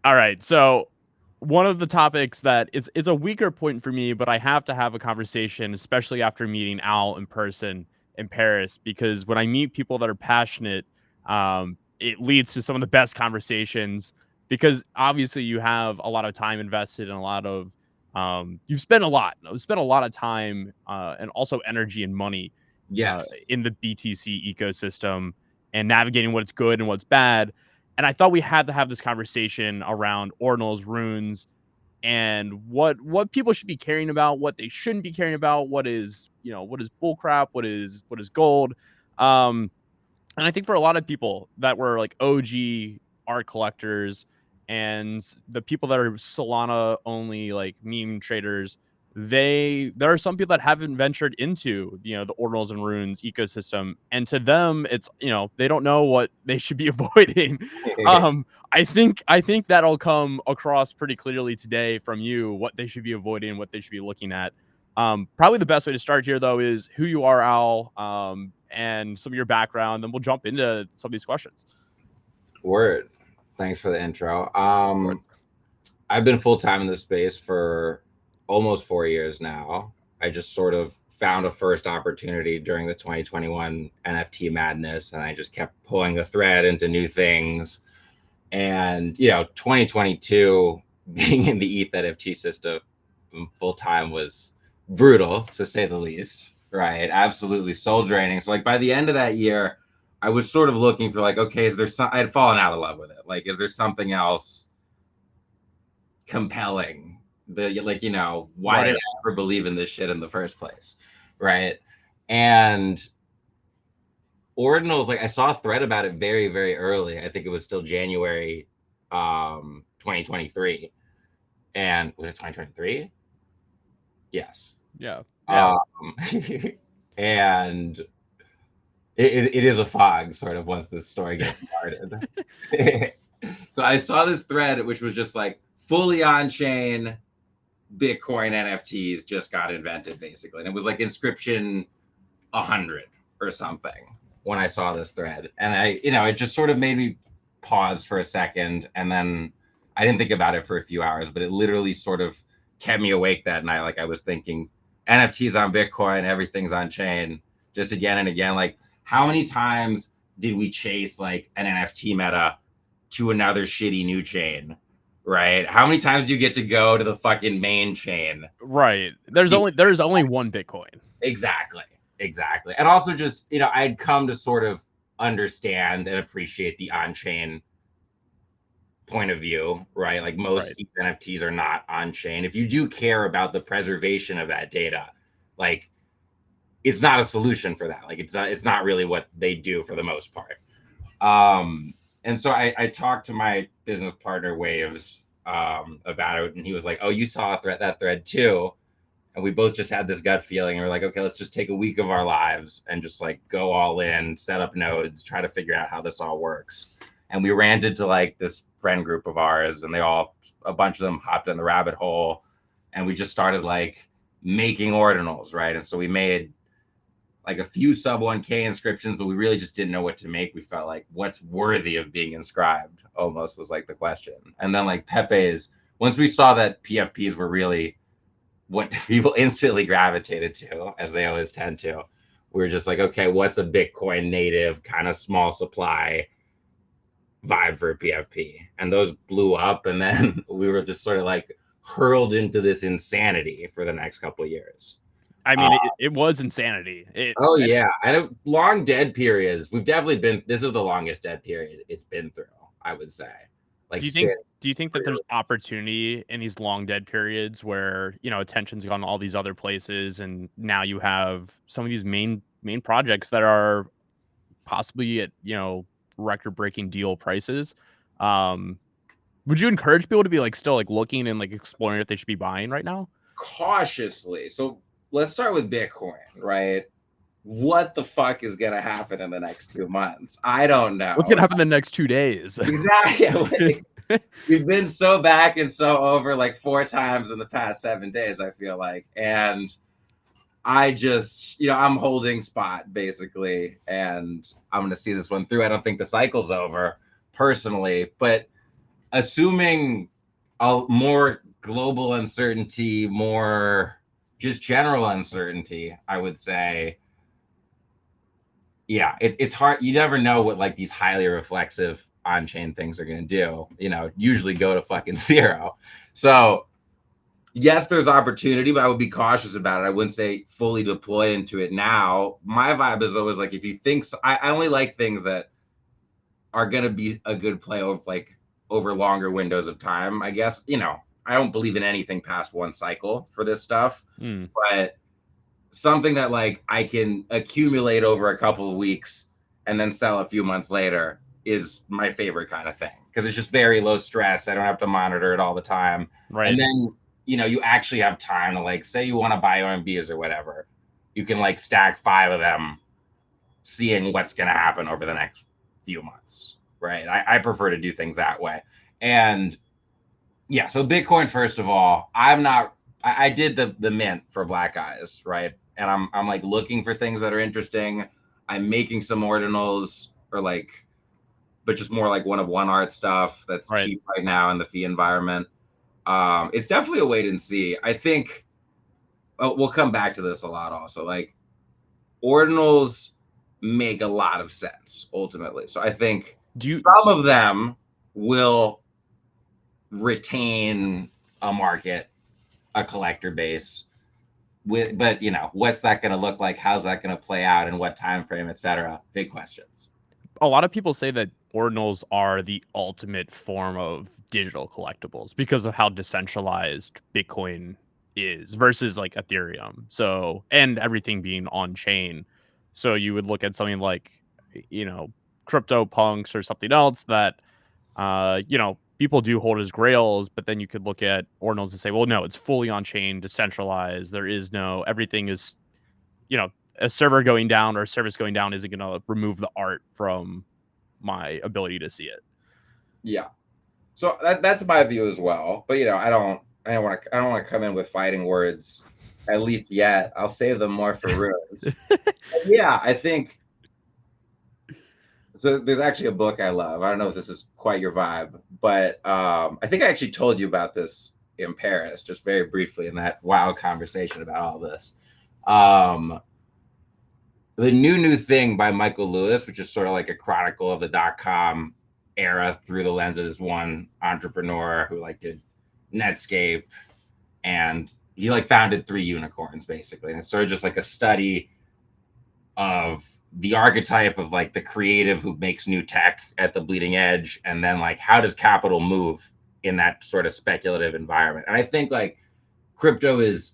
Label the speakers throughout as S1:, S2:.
S1: All right. So one of the topics that it's a weaker point for me, but I have to have a conversation, especially after meeting Al in person in Paris, because when I meet people that are passionate, it leads to some of the best conversations. Because obviously you have a lot of time invested and a lot of you've spent a lot of time and also energy and money
S2: Yes.
S1: in the BTC ecosystem and navigating what's good and what's bad. And I thought we had to have this conversation around ordinals, runes, and what people should be caring about, what they shouldn't be caring about, what is bullcrap, what is gold. Um, and I think for a lot of people that were like OG art collectors and the people that are Solana only like meme traders, there are some people that haven't ventured into the ordinals and runes ecosystem, and to them it's they don't know what they should be avoiding. I think that'll come across pretty clearly today from you, what they should be avoiding, what they should be looking at. Probably the best way to start here, though, is who you are, Al, and some of your background, and we'll jump into some of these questions.
S2: Word. Thanks for the intro.
S1: Of course.
S2: I've been full time in this space for almost 4 years now. I just sort of found a first opportunity during the 2021 NFT madness, and I just kept pulling the thread into new things. And 2022 being in the ETH NFT system full time was brutal, to say the least. Right? Absolutely soul draining. So, like, by the end of that year, I was sort of looking for, like, okay, is there some? I had fallen out of love with it. Like, is there something else compelling? Why
S1: Right.
S2: did I ever believe in this shit in the first place? Right? And Ordinals, like, I saw a thread about it very, very early. I think it was still January 2023. And was it 2023? Yes.
S1: Yeah. Yeah.
S2: Um, and it is a fog sort of once this story gets started. So I saw this thread, which was just like fully on chain Bitcoin NFTs just got invented, basically. And it was like inscription 100 or something when I saw this thread. And it just sort of made me pause for a second. And then I didn't think about it for a few hours, but it literally sort of kept me awake that night. Like, I was thinking NFTs on Bitcoin, everything's on chain, just again and again. Like, how many times did we chase like an NFT meta to another shitty new chain? Right? How many times do you get to go to the fucking main chain?
S1: Right. There's only one Bitcoin.
S2: Exactly. And also just, I'd come to sort of understand and appreciate the on-chain point of view, right? Like, most NFTs are not on-chain. If you do care about the preservation of that data, like, it's not a solution for that. Like, it's not really what they do for the most part. And so I talked to my business partner Waves about it, and he was like, "Oh, you saw that thread too." And we both just had this gut feeling, and we're like, "Okay, let's just take a week of our lives and just like go all in, set up nodes, try to figure out how this all works." And we ran into like this friend group of ours, and a bunch of them hopped in the rabbit hole, and we just started like making ordinals, right? And so we made like a few sub 1K inscriptions, but we really just didn't know what to make. We felt like, what's worthy of being inscribed almost was like the question. And then like Pepe's, once we saw that PFPs were really what people instantly gravitated to, as they always tend to, we were just like, okay, what's a Bitcoin native kind of small supply vibe for a PFP? And those blew up. And then we were just sort of like hurled into this insanity for the next couple of years.
S1: I mean, it was insanity.
S2: Yeah. And long dead periods. This is the longest dead period it's been through, I would say. Like,
S1: do you think that there's opportunity in these long dead periods where, attention's gone to all these other places, and now you have some of these main projects that are possibly at, record breaking deal prices? Would you encourage people to be like still like looking and like exploring if they should be buying right now?
S2: Cautiously. So let's start with Bitcoin, right? What the fuck is going to happen in the next 2 months? I don't know.
S1: What's going to happen in the next 2 days?
S2: Exactly. We've been so back and so over like 4 times in the past 7 days, I feel like. And I just, I'm holding spot basically, and I'm going to see this one through. I don't think the cycle's over personally, but assuming a more global uncertainty, more just general uncertainty, I would say. Yeah, it's hard. You never know what like these highly reflexive on-chain things are going to do. Usually go to fucking zero. So yes, there's opportunity, but I would be cautious about it. I wouldn't say fully deploy into it now. My vibe is always like, if you think so, I only like things that are going to be a good play over longer windows of time, I guess. I don't believe in anything past one cycle for this stuff, but something that like I can accumulate over a couple of weeks and then sell a few months later is my favorite kind of thing, because it's just very low stress. I don't have to monitor it all the time.
S1: Right.
S2: And then, you actually have time to like, say you want to buy OMBs or whatever, you can like stack 5 of them, seeing what's going to happen over the next few months. Right. I prefer to do things that way. And yeah, so Bitcoin, first of all, I did the mint for Black Eyes, right? And I'm like looking for things that are interesting. I'm making some ordinals, but just more like one-of-one art stuff that's cheap right now in the fee environment. It's definitely a wait and see. I think we'll come back to this a lot also. Like, ordinals make a lot of sense ultimately. So I think some of them will retain a market, a collector base, but what's that going to look like? How's that going to play out, in what time frame, etc.? Big questions.
S1: A lot of people say that ordinals are the ultimate form of digital collectibles because of how decentralized Bitcoin is versus like Ethereum. So, and everything being on chain. So you would look at something like, CryptoPunks or something else that, people do hold as grails, but then you could look at ordinals and say, well, no, it's fully on chain, decentralized. There is everything is, a server going down or a service going down isn't going to remove the art from my ability to see it.
S2: Yeah. So that's my view as well. But I don't want to come in with fighting words, at least yet. I'll save them more for runes. Yeah, I think so. There's actually a book I love. I don't know if this is quite your vibe, but I think I actually told you about this in Paris, just very briefly, in that wild conversation about all this. The New Thing by Michael Lewis, which is sort of like a chronicle of the .com era through the lens of this one entrepreneur who did Netscape, and he founded 3 unicorns basically. And it's sort of just like a study of the archetype of the creative who makes new tech at the bleeding edge, and then how does capital move in that sort of speculative environment. And I think crypto is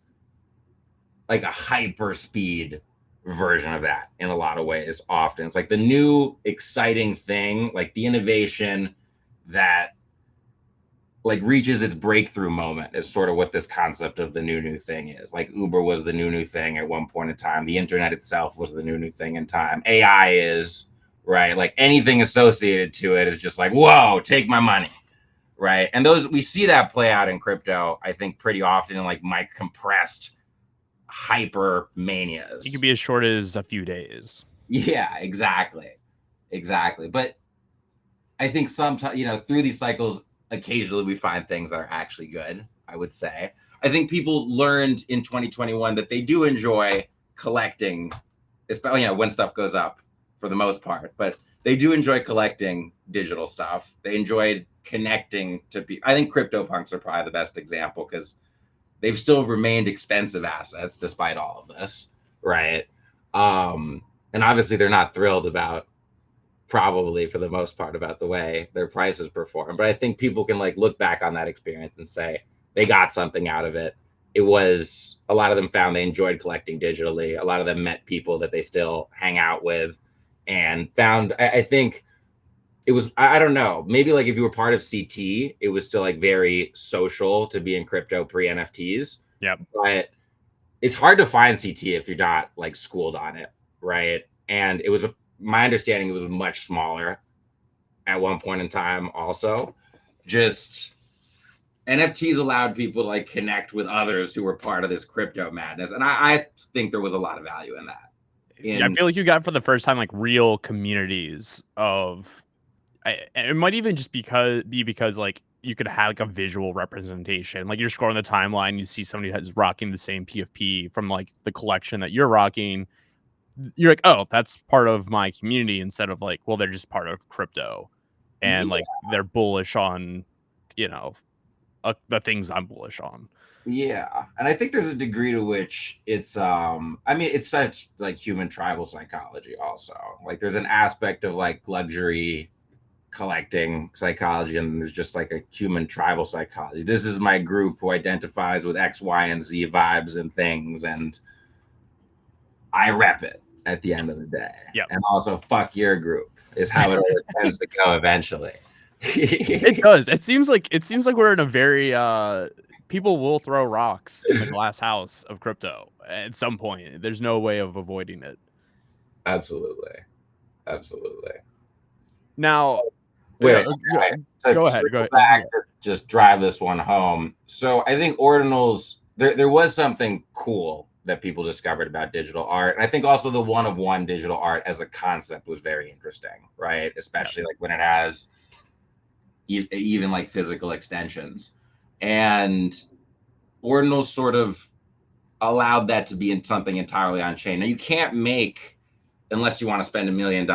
S2: like a hyper speed version of that in a lot of ways. Often it's the new exciting thing, the innovation that reaches its breakthrough moment is sort of what this concept of the new thing is. Uber was the new thing at one point in time. The internet itself was the new thing in time. AI is, right? Anything associated to it is just whoa, take my money, right? And we see that play out in crypto, I think, pretty often in my compressed hyper manias.
S1: It could be as short as a few days.
S2: Yeah, exactly. But I think sometimes, through these cycles, occasionally we find things that are actually good, I would say. I think people learned in 2021 that they do enjoy collecting, especially when stuff goes up, for the most part, but they do enjoy collecting digital stuff. They enjoyed connecting to people. I think CryptoPunks are probably the best example, because they've still remained expensive assets despite all of this, right? And obviously they're not thrilled about, probably for the most part, about the way their prices perform. But I think people can look back on that experience and say they got something out of it. It was, a lot of them found they enjoyed collecting digitally. A lot of them met people that they still hang out with, and found, I think it was, I don't know, maybe if you were part of CT, it was still very social to be in crypto pre NFTs.
S1: Yeah.
S2: But it's hard to find CT if you're not schooled on it, right? And it was, my understanding, it was much smaller at one point in time also. Just NFTs allowed people to connect with others who were part of this crypto madness. And I think there was a lot of value in that.
S1: Yeah, I feel like you got, for the first time, real communities of, it might even just be because you could have like a visual representation. Like you're scrolling the timeline, you see somebody that's rocking the same PFP from like the collection that you're rocking. You're like, oh, that's part of my community instead of like, well, they're just part of crypto, and
S2: Yeah.
S1: like they're bullish on, you know, the things I'm bullish on.
S2: Yeah, and I think there's a degree to which it's I mean it's such like human tribal psychology also. Like there's an aspect of like luxury collecting psychology, and there's just like a human tribal psychology. This is my group who identifies with X, Y, and Z vibes and things, and I rep it at the end of the day.
S1: Yep.
S2: And also fuck your group is how it always tends to go eventually.
S1: It does. It seems like we're in a very people will throw rocks in the glass house of crypto at some point. There's no way of avoiding it.
S2: Absolutely. Absolutely.
S1: Now,
S2: wait,
S1: go ahead. Go ahead.
S2: Back, just drive this one home. So I think Ordinals, there was something cool that people discovered about digital art. And I think also the one-of-one digital art as a concept was very interesting, right? Especially like when it has even like physical extensions. And Ordinals sort of allowed that to be in something entirely on chain. Now you can't make, unless you want to spend $1 million,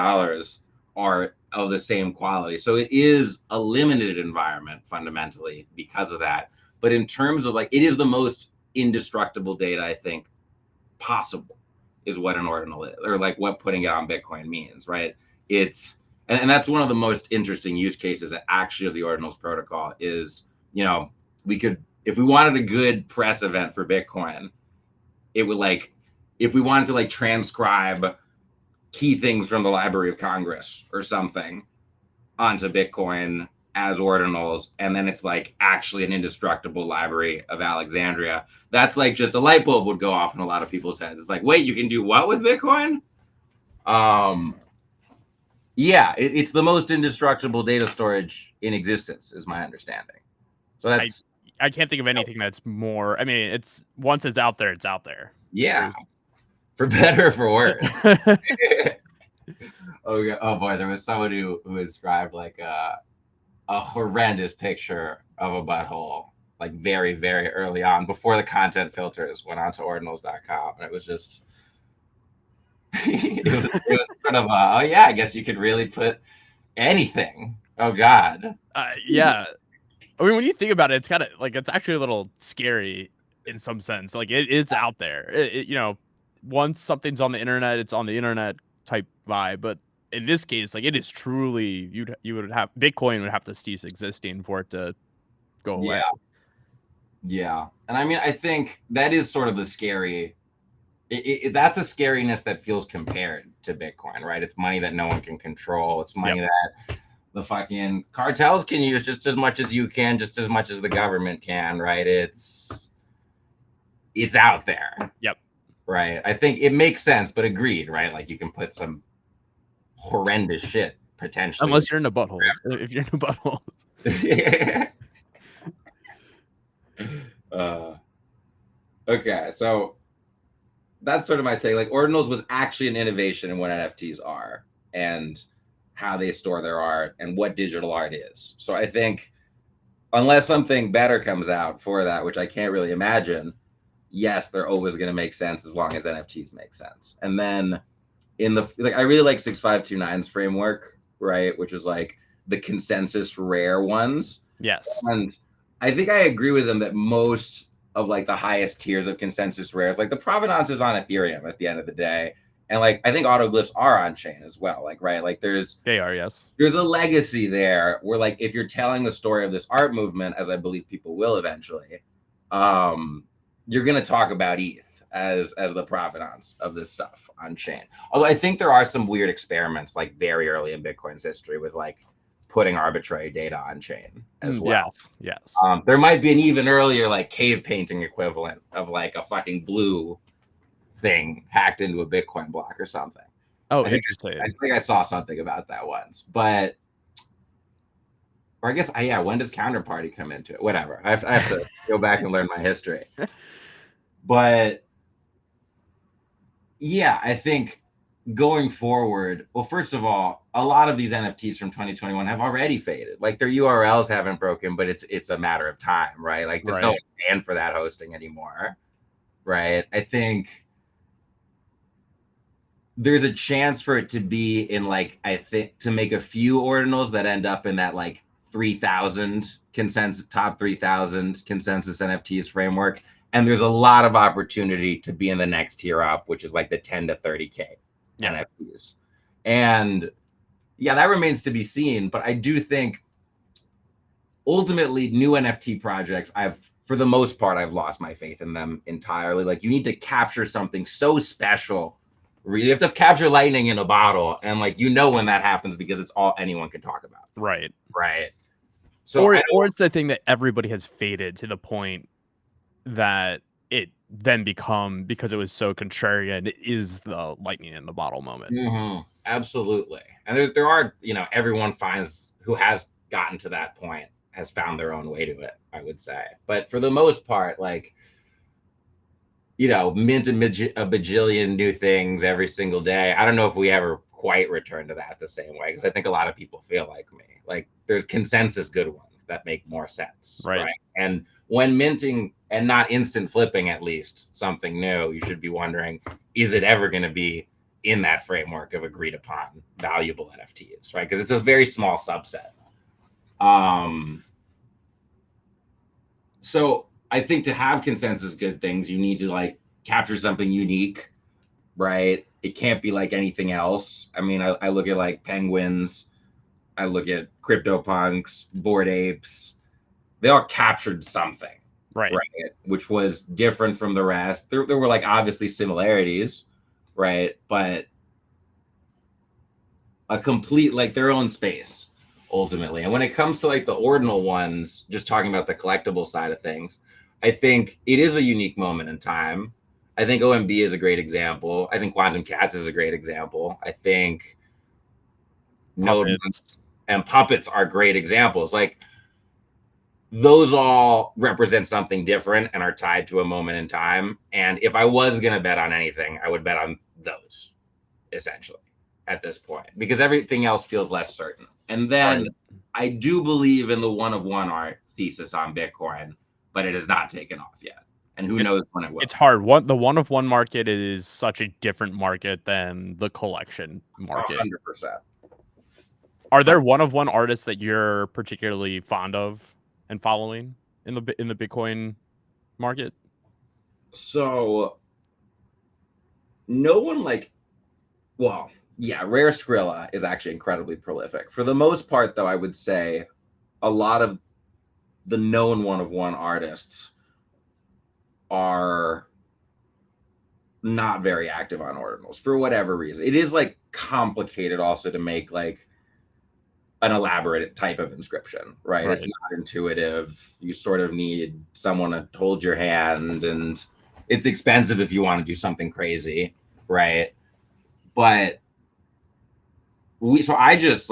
S2: art of the same quality. So it is a limited environment fundamentally because of that. But in terms of like, it is the most indestructible data, I think, possible is what an ordinal is, or like what putting it on Bitcoin means, right? It's, and that's one of the most interesting use cases actually of the Ordinals protocol is, you know, we could, if we wanted a good press event for Bitcoin, it would like, if we wanted to like transcribe key things from the Library of Congress or something onto Bitcoin as ordinals, and then it's like actually an indestructible Library of Alexandria, that's like just a light bulb would go off in a lot of people's heads. It's like, wait, you can do what with Bitcoin? Yeah, it's the most indestructible data storage in existence, is my understanding. So that's,
S1: I can't think of anything that's more, I mean, it's once it's out there, it's out there.
S2: Yeah. For better or for worse. Oh boy, there was someone who described like a horrendous picture of a butthole, like very, very early on, before the content filters went onto ordinals.com. And it was just, it was sort of oh yeah, I guess you could really put anything. Oh God.
S1: Yeah. I mean, when you think about it, it's kind of like, it's actually a little scary in some sense. Like it's out there. You know, once something's on the internet, it's on the internet type vibe. But in this case, like it is truly, you would have, Bitcoin would have to cease existing for it to go away.
S2: Yeah. And I mean, I think that is sort of the scary, that's a scariness that feels compared to Bitcoin, right? It's money that no one can control. It's money that the fucking cartels can use just as much as you can, just as much as the government can, right? It's out there.
S1: Yep.
S2: Right. I think it makes sense, but agreed, right? Like you can put some horrendous shit potentially.
S1: Unless you're into buttholes. If you're into buttholes.
S2: Okay, so that's sort of my take. Like Ordinals was actually an innovation in what NFTs are and how they store their art and what digital art is. So I think unless something better comes out for that, which I can't really imagine, yes, they're always going to make sense as long as NFTs make sense. And then in the, like, I really like 6529's framework, right? Which is like the consensus rare ones.
S1: Yes.
S2: And I think I agree with them that most of like the highest tiers of consensus rares, like the provenance is on Ethereum at the end of the day. And like, I think autoglyphs are on chain as well. Like, right. Like
S1: they are, yes.
S2: There's a legacy there where like, if you're telling the story of this art movement, as I believe people will eventually, you're going to talk about ETH as the provenance of this stuff on chain. Although I think there are some weird experiments like very early in Bitcoin's history with like putting arbitrary data on chain as well.
S1: Yes.
S2: There might be an even earlier like cave painting equivalent of like a fucking blue thing hacked into a Bitcoin block or something.
S1: Oh, interesting.
S2: I think I saw something about that once, but, or I guess, yeah, when does Counterparty come into it? Whatever. I have to go back and learn my history. But yeah, I think going forward, well, first of all, a lot of these NFTs from 2021 have already faded. Like their URLs haven't broken, but it's a matter of time, right? Like there's no demand for that hosting anymore, right? I think there's a chance for it to be in like, I think, to make a few ordinals that end up in that like 3,000 consensus, top 3,000 consensus NFTs framework. And there's a lot of opportunity to be in the next tier up, which is like the 10 to 30K NFTs. And yeah, that remains to be seen. But I do think ultimately new NFT projects, for the most part, I've lost my faith in them entirely. Like you need to capture something so special. You have to capture lightning in a bottle. And like, when that happens because it's all anyone can talk about.
S1: Right.
S2: So
S1: or it's the thing that everybody has faded to the point that it then because it was so contrarian, it is the lightning in the bottle moment.
S2: Mm-hmm. Absolutely. And there are, everyone who has gotten to that point has found their own way to it, I would say. But for the most part, like, mint a bajillion new things every single day. I don't know if we ever quite return to that the same way, because I think a lot of people feel like me. Like there's consensus good ones that make more sense. Right. And when minting and not instant flipping, at least something new, you should be wondering, is it ever going to be in that framework of agreed upon valuable NFTs, right? Because it's a very small subset. So I think to have consensus good things, you need to like capture something unique, right? It can't be like anything else. I mean, I look at like penguins, I look at CryptoPunks, Bored Apes. They all captured something, right? Which was different from the rest. There were like obviously similarities, right? But a complete, like their own space ultimately. And when it comes to like the ordinal ones, just talking about the collectible side of things, I think it is a unique moment in time. I think OMB is a great example. I think Quantum Cats is a great example. I think Node and Puppets are great examples. Like those all represent something different and are tied to a moment in time. And if I was going to bet on anything, I would bet on those essentially at this point, because everything else feels less certain. And then I do believe in the one of one art thesis on Bitcoin, but it has not taken off yet. And who knows when it will.
S1: It's hard. The one of one market is such a different market than the collection market.
S2: 100%.
S1: Are there one of one artists that you're particularly fond of and following in the Bitcoin market?
S2: So no one Rare Skrilla is actually incredibly prolific. For the most part, though, I would say a lot of the known one of one artists are not very active on ordinals for whatever reason. It is like complicated also to make like an elaborate type of inscription, right? It's not intuitive. You sort of need someone to hold your hand, and it's expensive if you want to do something crazy, right? But I just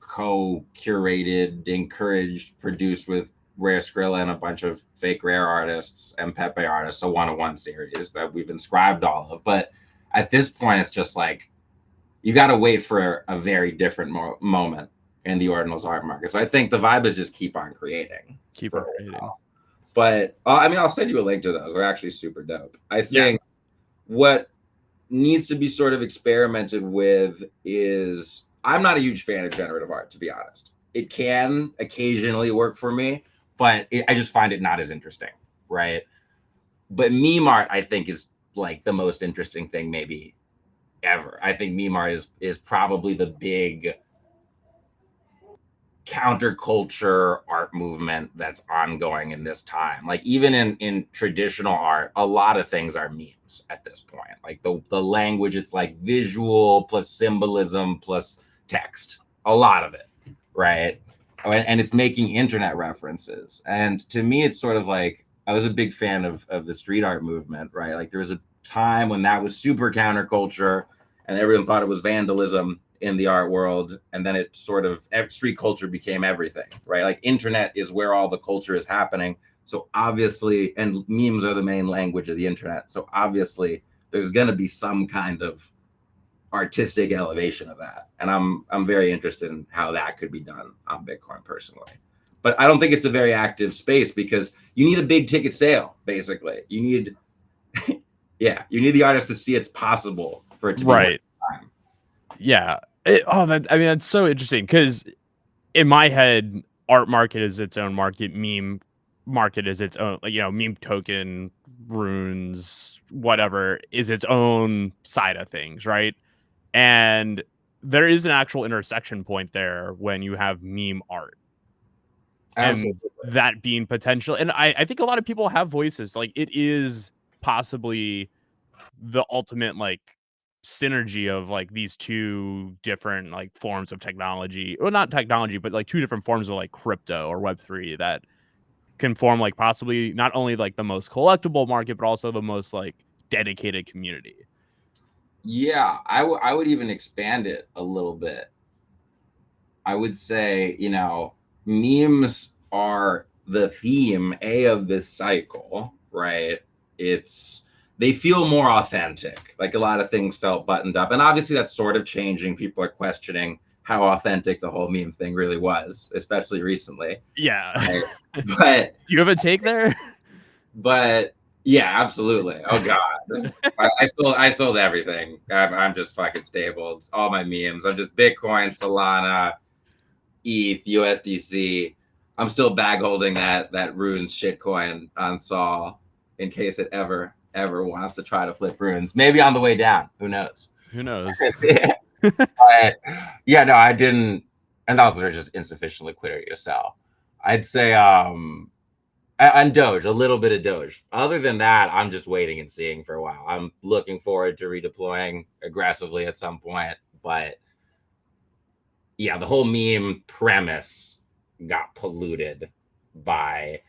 S2: co-curated, encouraged, produced with Rare Skrilla and a bunch of fake rare artists and Pepe artists, a one-on-one series that we've inscribed all of. But at this point, it's just like, you got to wait for a very different moment in the Ordinals art market. So I think the vibe is just keep on creating. But I'll send you a link to those. They're actually super dope. I think what needs to be sort of experimented with is, I'm not a huge fan of generative art, to be honest. It can occasionally work for me, but I just find it not as interesting, right? But meme art, I think, is like the most interesting thing maybe ever. I think meme art is probably the big counterculture art movement that's ongoing in this time. Like even in traditional art, a lot of things are memes at this point. Like the language, it's like visual plus symbolism plus text, a lot of it, right? And it's making internet references. And to me, it's sort of like, I was a big fan of the street art movement, right? Like there was a time when that was super counterculture and everyone thought it was vandalism in the art world. And then it sort of, street culture became everything, right? Like internet is where all the culture is happening. So obviously, and memes are the main language of the internet. So obviously
S3: there's going to be some kind of artistic elevation of that. And I'm very interested in how that could be done on Bitcoin personally. But I don't think it's a very active space because you need a big ticket sale, basically. You need you need the artist to see it's possible for it to be
S1: right. Yeah. That's so interesting because in my head, art market is its own market, meme market is its own, meme token, runes, whatever is its own side of things, right? And there is an actual intersection point there when you have meme art.
S3: Absolutely.
S1: And that being potential. And I think a lot of people have voices. Like it is possibly the ultimate like synergy of like these two different like forms of technology, or not technology, but like two different forms of like crypto or Web3 that can form like possibly not only like the most collectible market, but also the most like dedicated community.
S3: Yeah, I would even expand it a little bit. I would say, memes are the theme of this cycle, right? They feel more authentic. Like a lot of things felt buttoned up. And obviously that's sort of changing. People are questioning how authentic the whole meme thing really was, especially recently.
S1: Yeah.
S3: Right? But
S1: do you have a take there?
S3: But yeah, absolutely. Oh God, I sold everything. I'm just fucking stabled. All my memes. I'm just Bitcoin, Solana, ETH, USDC. I'm still bag holding that runes shitcoin on Sol in case it ever wants to try to flip runes. Maybe on the way down. Who knows?
S1: Who knows?
S3: But yeah, no, I didn't. And those are just insufficient liquidity to sell. I'd say on Doge, a little bit of Doge. Other than that, I'm just waiting and seeing for a while. I'm looking forward to redeploying aggressively at some point, but yeah, the whole meme premise got polluted by,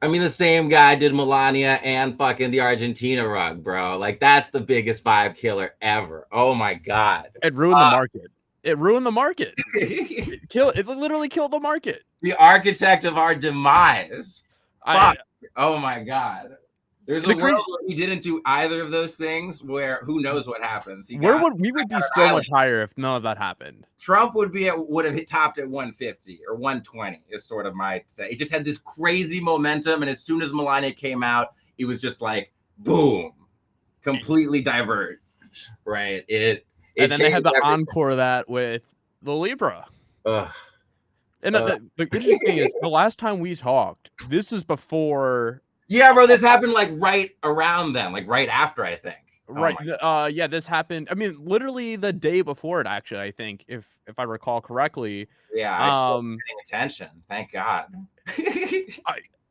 S3: the same guy did Melania and fucking the Argentina rug, bro. Like that's the biggest vibe killer ever. Oh my God.
S1: It ruined the market. It ruined the market. It literally killed the market.
S3: The architect of our demise. Fuck. Oh my God. There's a world where he didn't do either of those things where who knows what happens.
S1: We would be so much higher if none of that happened.
S3: Trump would have topped at 150 or 120 is sort of my say. It just had this crazy momentum. And as soon as Melania came out, it was just like, boom, completely diverged. Right.
S1: And then they had the encore of that with the Libra.
S3: Ugh.
S1: And the interesting thing is, the last time we talked, this is before.
S3: Yeah, bro, this happened like right around then, like right after, I think.
S1: Right. Yeah, this happened. Literally the day before it. Actually, I think if I recall correctly.
S3: Yeah, I paying attention. Thank God.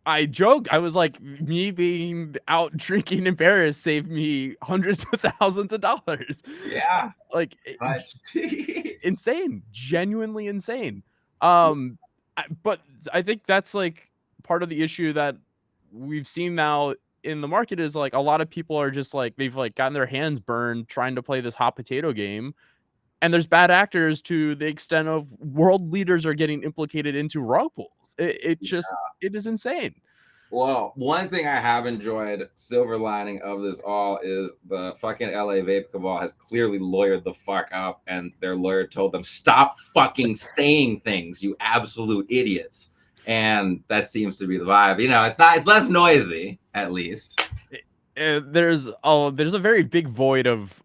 S1: I joked. I was like, me being out drinking in Paris saved me hundreds of thousands of dollars.
S3: Yeah,
S1: like insane, genuinely insane. But I think that's like part of the issue that we've seen now in the market is like a lot of people are just like they've like gotten their hands burned trying to play this hot potato game, and there's bad actors to the extent of world leaders are getting implicated into rug pulls. It is insane.
S3: Well, one thing I have enjoyed, silver lining of this all, is the fucking LA Vape Cabal has clearly lawyered the fuck up, and their lawyer told them, stop fucking saying things, you absolute idiots. And that seems to be the vibe. It's less noisy, at least.
S1: There's a very big void of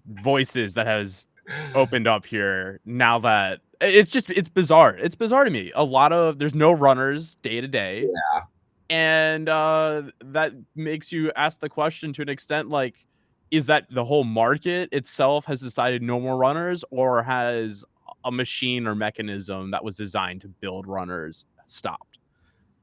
S1: voices that has opened up here now that it's bizarre. It's bizarre to me. There's no runners day to day.
S3: Yeah.
S1: And that makes you ask the question to an extent, like, is that the whole market itself has decided no more runners, or has a machine or mechanism that was designed to build runners stopped?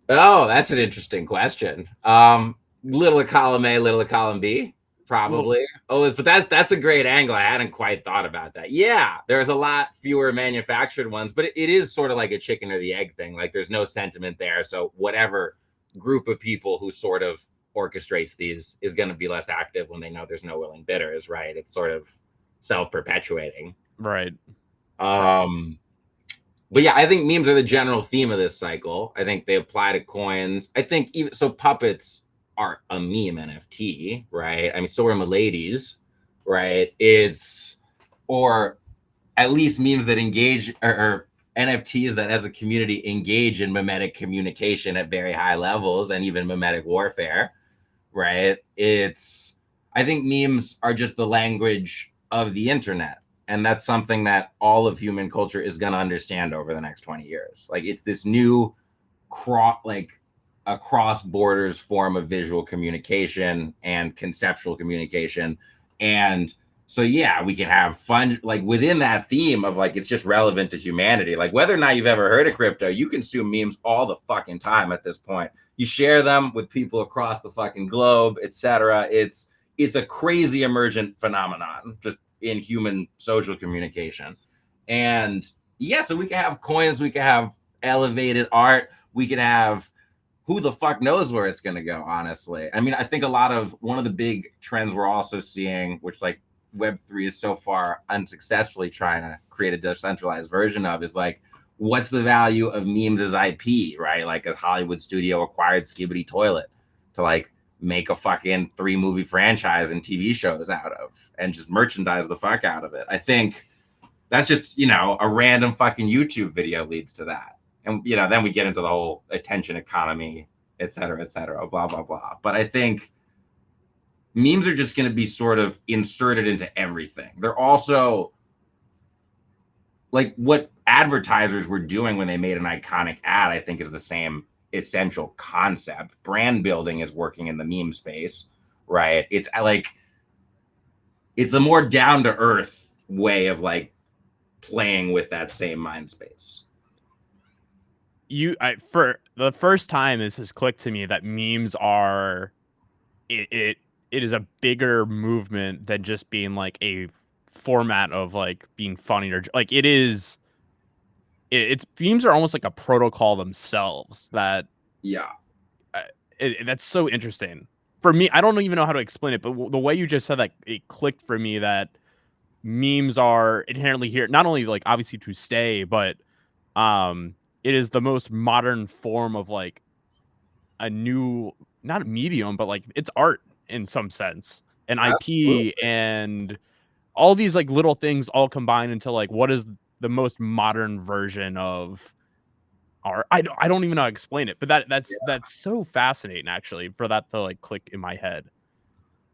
S3: Oh, that's an interesting question. Little of column A, little of column B, probably. But that's a great angle. I hadn't quite thought about that. Yeah, there's a lot fewer manufactured ones, but it is sort of like a chicken or the egg thing. Like there's no sentiment there. So whatever group of people who sort of orchestrates these is going to be less active when they know there's no willing bidders, right? It's sort of self-perpetuating.
S1: Right.
S3: But yeah, I think memes are the general theme of this cycle. I think they apply to coins. I think even so puppets are a meme NFT, right? I mean, so are Milady's, right? It's, or at least memes that engage, or NFTs that as a community engage in mimetic communication at very high levels and even mimetic warfare, right? I think memes are just the language of the internet. And that's something that all of human culture is going to understand over the next 20 years. Like, it's this new across borders form of visual communication and conceptual communication. And so, yeah, we can have fun, like within that theme of like, it's just relevant to humanity. Like, whether or not you've ever heard of crypto, you consume memes all the fucking time at this point. You share them with people across the fucking globe, etc. It's a crazy emergent phenomenon just in human social communication. And yeah, so we can have coins, we can have elevated art, we can have, who the fuck knows where it's going to go, honestly. I mean, I think one of the big trends we're also seeing, which like Web3 is so far unsuccessfully trying to create a decentralized version of, is like, what's the value of memes as IP, right? Like, a Hollywood studio acquired Skibbity Toilet to like make a fucking 3-movie franchise and TV shows out of, and just merchandise the fuck out of it. I think that's just, a random fucking YouTube video leads to that. And, then we get into the whole attention economy, et cetera, blah, blah, blah. But I think memes are just going to be sort of inserted into everything. They're also like what advertisers were doing when they made an iconic ad, I think, is the same essential concept. Brand building is working in the meme space, right? It's like, it's a more down to earth way of like playing with that same mind space.
S1: For the first time, this has clicked to me that memes are, it is a bigger movement than just being like a format of like being funny, or like it's memes are almost like a protocol themselves that, that's so interesting for me. I don't even know how to explain it, but the way you just said that, it clicked for me that memes are inherently here, not only like obviously to stay, but it is the most modern form of like a new, not a medium, but like it's art in some sense, and IP, and all these like little things all combined into like what is the most modern version of art. I don't even know how to explain it, but that's so fascinating, actually, for that to like click in my head.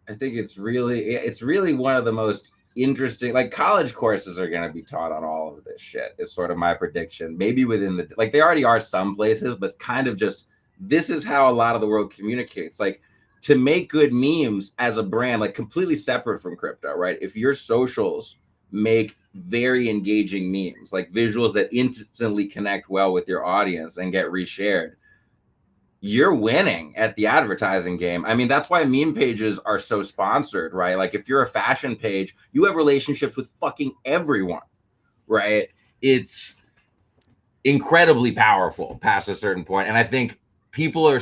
S3: I think it's really one of the most interesting, like, college courses are going to be taught on all of this shit, is sort of my prediction. Maybe within the, like, they already are some places, but kind of just, this is how a lot of the world communicates. Like, to make good memes as a brand, like completely separate from crypto, right? If your socials make very engaging memes, like visuals that instantly connect well with your audience and get reshared, you're winning at the advertising game. I mean, that's why meme pages are so sponsored, right? Like, if you're a fashion page, you have relationships with fucking everyone, right? It's incredibly powerful past a certain point. And I think people are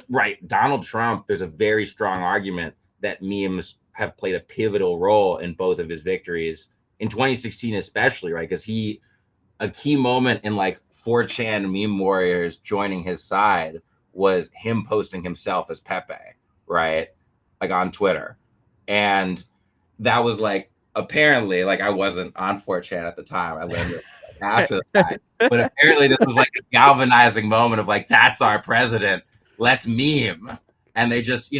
S3: right. Donald Trump, there's a very strong argument that memes have played a pivotal role in both of his victories in 2016, especially, right? Because a key moment in like 4chan meme warriors joining his side was him posting himself as Pepe, right? Like, on Twitter. And that was like, apparently, like, I wasn't on 4chan at the time. I learned it after the fact. But apparently this was like a galvanizing moment of like, that's our president. Let's meme. And they just,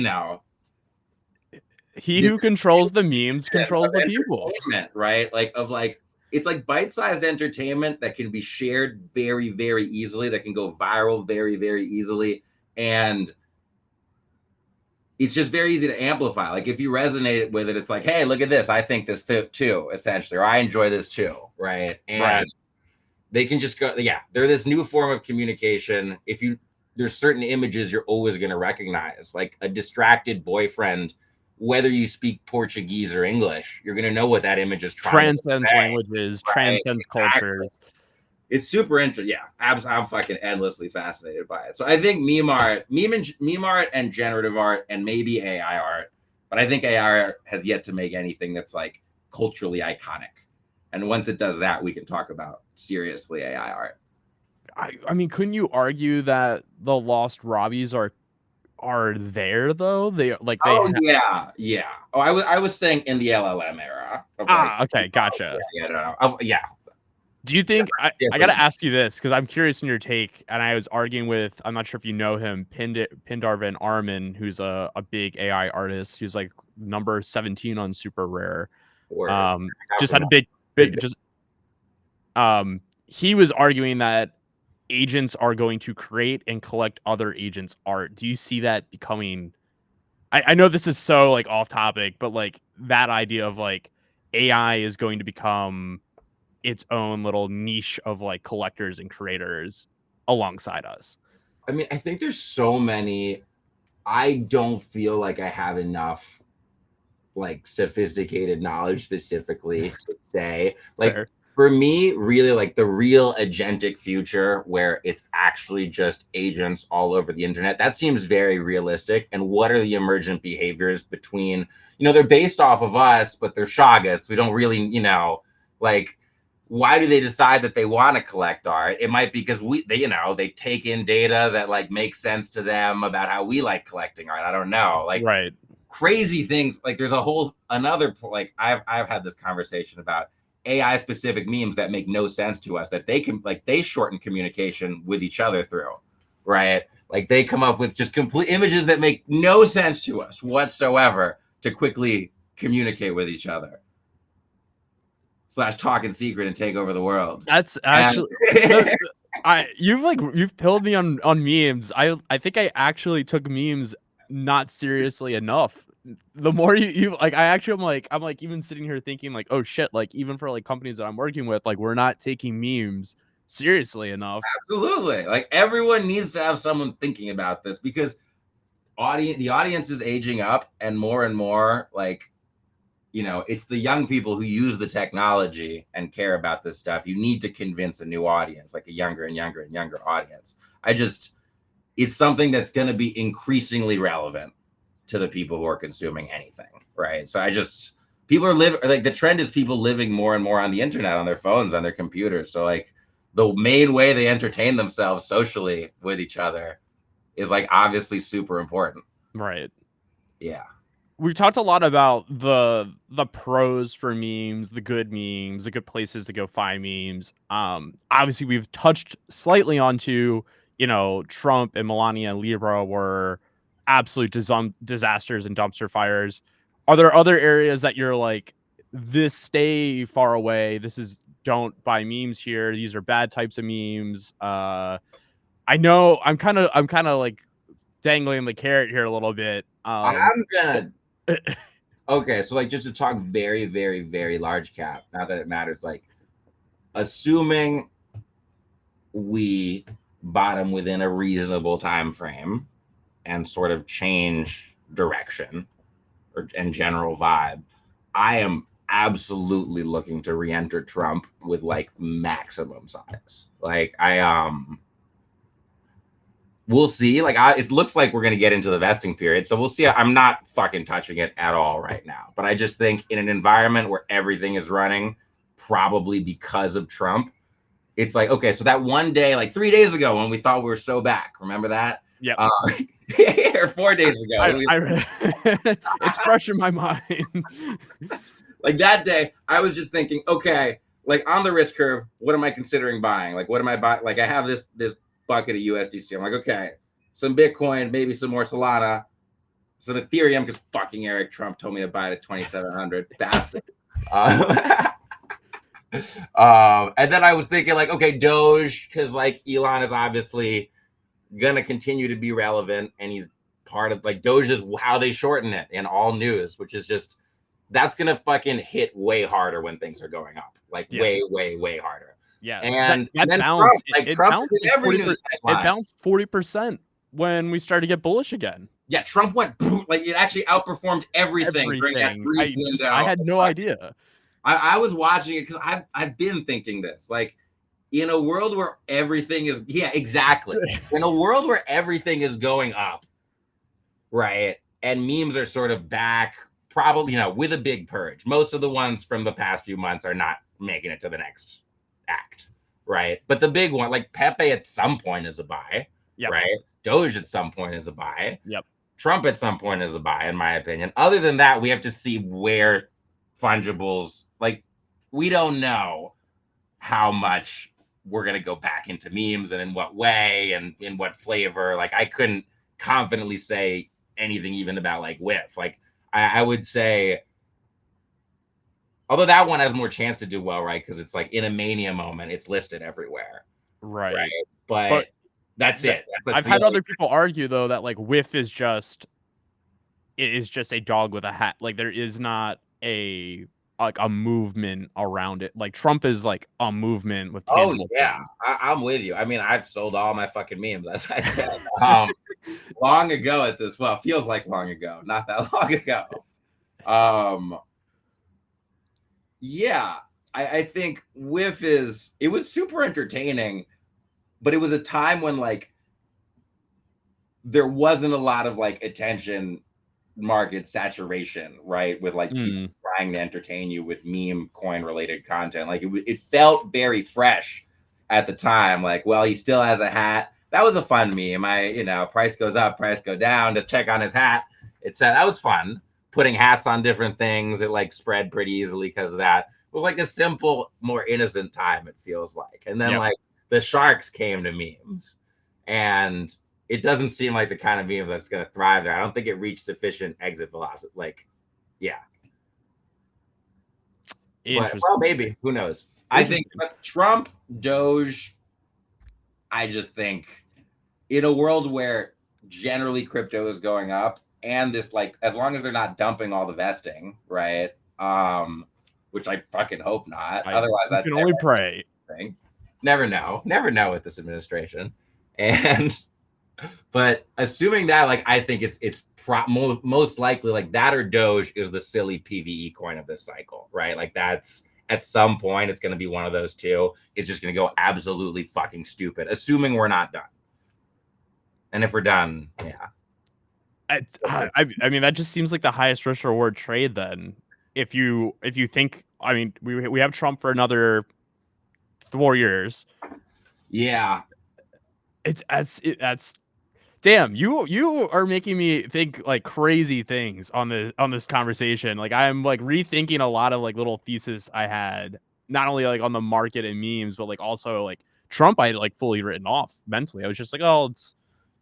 S1: he who controls the memes controls the people,
S3: right? Like, of like, it's like bite-sized entertainment that can be shared very, very easily, that can go viral very, very easily. And it's just very easy to amplify. Like, if you resonate with it, it's like, hey, look at this. I think this too, essentially, or I enjoy this too, right? And they can just go, they're this new form of communication. There's certain images you're always going to recognize, like a distracted boyfriend, whether you speak Portuguese or English, you're going to know what that image is trying to
S1: transcends languages, transcends cultures.
S3: It's super interesting. Yeah, I'm fucking endlessly fascinated by it. So I think meme art and generative art and maybe AI art, but I think AI art has yet to make anything that's like culturally iconic. And once it does that, we can talk about seriously AI art.
S1: I mean, couldn't you argue that the Lost Robbies are there though. They like they.
S3: Oh yeah. Oh, I was saying in the LLM era. Of
S1: Okay, gotcha.
S3: Yeah.
S1: Do you think I got
S3: Different.
S1: to ask you this because I'm curious in your take, and I was arguing with I'm not sure if you know him, Pindarvin Arman, who's a big AI artist who's like number 17 on Super Rare.
S3: Word.
S1: Just had a big just he was arguing that agents are going to create and collect other agents' art. Do you see that becoming? I know this is so like off topic, but like that idea of like AI is going to become its own little niche of like collectors and creators alongside us.
S3: I mean, I think there's so many. I don't feel like I have enough like sophisticated knowledge specifically to say like
S1: Fair.
S3: for me really like the real agentic future where it's actually just agents all over the internet, that seems very realistic. And what are the emergent behaviors between, they're based off of us but they're shoggoths, we don't really, like why do they decide that they want to collect art? It might be because they take in data that like makes sense to them about how we like collecting art. I don't know, like
S1: Right.
S3: crazy things. Like there's a whole another like I've had this conversation about AI specific memes that make no sense to us, that they can like they shorten communication with each other through, right? Like they come up with just complete images that make no sense to us whatsoever to quickly communicate with each other. / talk in secret and take over the world.
S1: That's actually you've pilled me on memes. I think I actually took memes not seriously enough. The more you like, I'm like even sitting here thinking like, oh shit, like even for like companies that I'm working with, like we're not taking memes seriously enough.
S3: Absolutely. Like everyone needs to have someone thinking about this because the audience is aging up and more like, it's the young people who use the technology and care about this stuff. You need to convince a new audience, like a younger and younger and younger audience. It's something that's going to be increasingly relevant to the people who are consuming anything, right? So people are like the trend is people living more and more on the internet, on their phones, on their computers. So like the main way they entertain themselves socially with each other is like obviously super important.
S1: Right.
S3: Yeah.
S1: We've talked a lot about the pros for memes, the good memes, the good places to go find memes. Obviously we've touched slightly onto, Trump and Melania and Libra were absolute disasters and dumpster fires. Are there other areas that you're like, this stay far away? Don't buy memes here. These are bad types of memes. I know I'm kind of like dangling the carrot here a little bit.
S3: I'm gonna okay, so like just to talk very, very, very large cap, not that it matters, like assuming we bottom within a reasonable time frame and sort of change direction and general vibe, I am absolutely looking to re-enter Trump with like maximum size. Like we'll see. Like it looks like we're going to get into the vesting period, so we'll see. I'm not fucking touching it at all right now, but I just think in an environment where everything is running probably because of Trump, it's like, okay, so that one day, like 3 days ago when we thought we were so back, remember that?
S1: Yeah.
S3: Or 4 days ago.
S1: It's fresh in my mind.
S3: Like that day, I was just thinking, okay, like on the risk curve, what am I considering buying? Like, what am I buying? Like I have this bucket of USDC. I'm like, okay, some Bitcoin, maybe some more Solana, some Ethereum, because fucking Eric Trump told me to buy it at 2,700. Bastard. And then I was thinking like, okay, Doge, because like Elon is obviously gonna continue to be relevant, and he's part of like Doge is how they shorten it in all news, which is just that's gonna fucking hit way harder when things are going up, like way, way, way harder.
S1: Yeah,
S3: and
S1: that
S3: then
S1: bounced.
S3: Trump in every news headline.
S1: It bounced 40% when we started to get bullish again.
S3: Yeah, Trump went like it actually outperformed everything. During that brief window.
S1: I had no idea.
S3: I was watching it because I've been thinking this, like in a world where everything is exactly in a world where everything is going up, right? And memes are sort of back, probably with a big purge. Most of the ones from the past few months are not making it to the next act, right? But the big one, like Pepe, at some point is a buy.
S1: Yep.
S3: right? Doge at some point is a buy.
S1: Yep.
S3: Trump at some point is a buy, in my opinion. Other than that, we have to see where fungibles, like, we don't know how much we're going to go back into memes and in what way and in what flavor. Like, I couldn't confidently say anything even about like whiff. Like, I would say, although that one has more chance to do well, right? Because it's like in a mania moment, it's listed everywhere.
S1: Right.
S3: But that's it.
S1: I've had other people argue though that like whiff is just a dog with a hat. Like there is not a movement around it. Like Trump is like a movement with tangible things.
S3: I'm with you. I mean, I've sold all my fucking memes, as I said, long ago at this. Well, feels like long ago, not that long ago. Yeah, I think whiff it was super entertaining, but it was a time when like there wasn't a lot of like attention market saturation, right? With like people trying to entertain you with meme coin related content. Like it felt very fresh at the time. Like, well, he still has a hat. That was a fun meme. Price goes up, price go down, to check on his hat. It said that was fun. Putting hats on different things, it like spread pretty easily because of that. It was like a simple, more innocent time, it feels like. And then like the sharks came to memes, and it doesn't seem like the kind of meme that's going to thrive there. I don't think it reached sufficient exit velocity. Like, yeah. But, well, maybe. Who knows? I think Trump, Doge, I just think in a world where generally crypto is going up, and this, like, as long as they're not dumping all the vesting, right? Which I fucking hope not. Otherwise, I
S1: can only pray.
S3: Never know with this administration. But assuming that, like, I think it's most likely like that or Doge is the silly PVE coin of this cycle, right? Like that's at some point it's going to be one of those two. It's just going to go absolutely fucking stupid, assuming we're not done. And if we're done, yeah.
S1: I mean, that just seems like the highest risk reward trade then. If you think, I mean, we have Trump for another 4 years.
S3: Yeah.
S1: That's damn, you are making me think like crazy things on this conversation. Like I'm like rethinking a lot of like little thesis I had, not only like on the market and memes, but like also like Trump I had like fully written off mentally. I was just like, oh, it's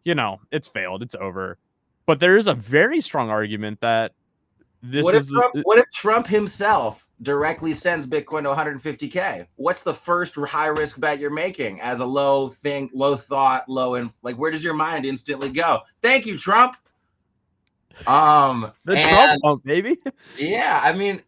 S1: it's failed, it's over. But there is a very strong argument that
S3: what if Trump himself directly sends Bitcoin to 150K? What's the first high risk bet you're making as a low thought, like where does your mind instantly go? Thank you, Trump.
S1: The Trump pump, baby.
S3: Yeah, I mean,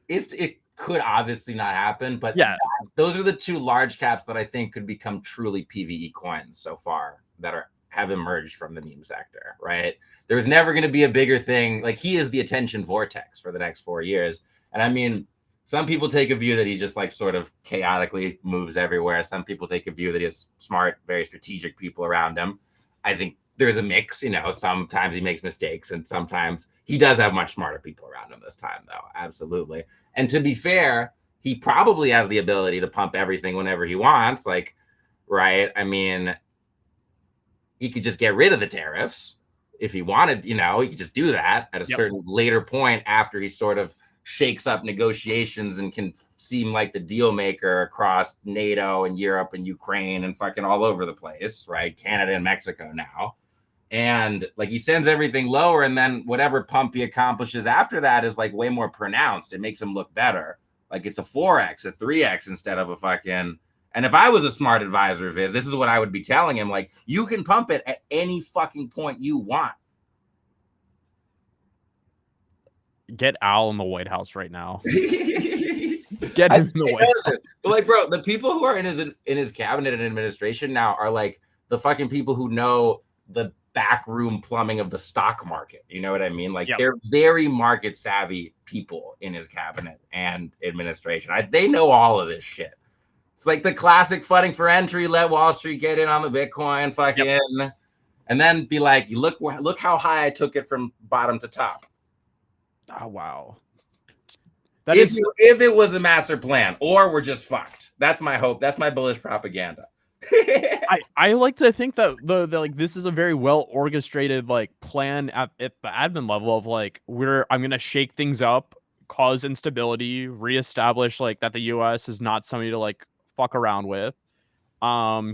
S3: it could obviously not happen, but
S1: yeah,
S3: those are the two large caps that I think could become truly PVE coins so far that have emerged from the meme sector, right? There's never going to be a bigger thing. Like he is the attention vortex for the next 4 years. And I mean, some people take a view that he just like sort of chaotically moves everywhere. Some people take a view that he has smart, very strategic people around him. I think there's a mix, sometimes he makes mistakes and sometimes he does have much smarter people around him this time though. Absolutely. And to be fair, he probably has the ability to pump everything whenever he wants. Like, right. I mean, he could just get rid of the tariffs if he wanted, he could just do that at a certain later point after he sort of shakes up negotiations and can seem like the deal maker across NATO and Europe and Ukraine and fucking all over the place, right? Canada and Mexico now. And like he sends everything lower, and then whatever pump he accomplishes after that is like way more pronounced. It makes him look better. Like it's a 4x, a 3x instead of a fucking. And if I was a smart advisor of his, this is what I would be telling him. Like, you can pump it at any fucking point you want.
S1: Get Al in the White House right now. Get him in the White House.
S3: But like, bro, the people who are in his cabinet and administration now are like the fucking people who know the backroom plumbing of the stock market. You know what I mean? Like they're very market savvy people in his cabinet and administration. They know all of this shit. It's like the classic funding for entry, let Wall Street get in on the Bitcoin, fucking, and then be like, look how high I took it from bottom to top.
S1: Oh, wow.
S3: If it was a master plan, or we're just fucked. That's my hope. That's my bullish propaganda.
S1: I like to think that the like this is a very well orchestrated like plan at the admin level of like I'm gonna shake things up, cause instability, reestablish like that the US is not somebody to like fuck around with.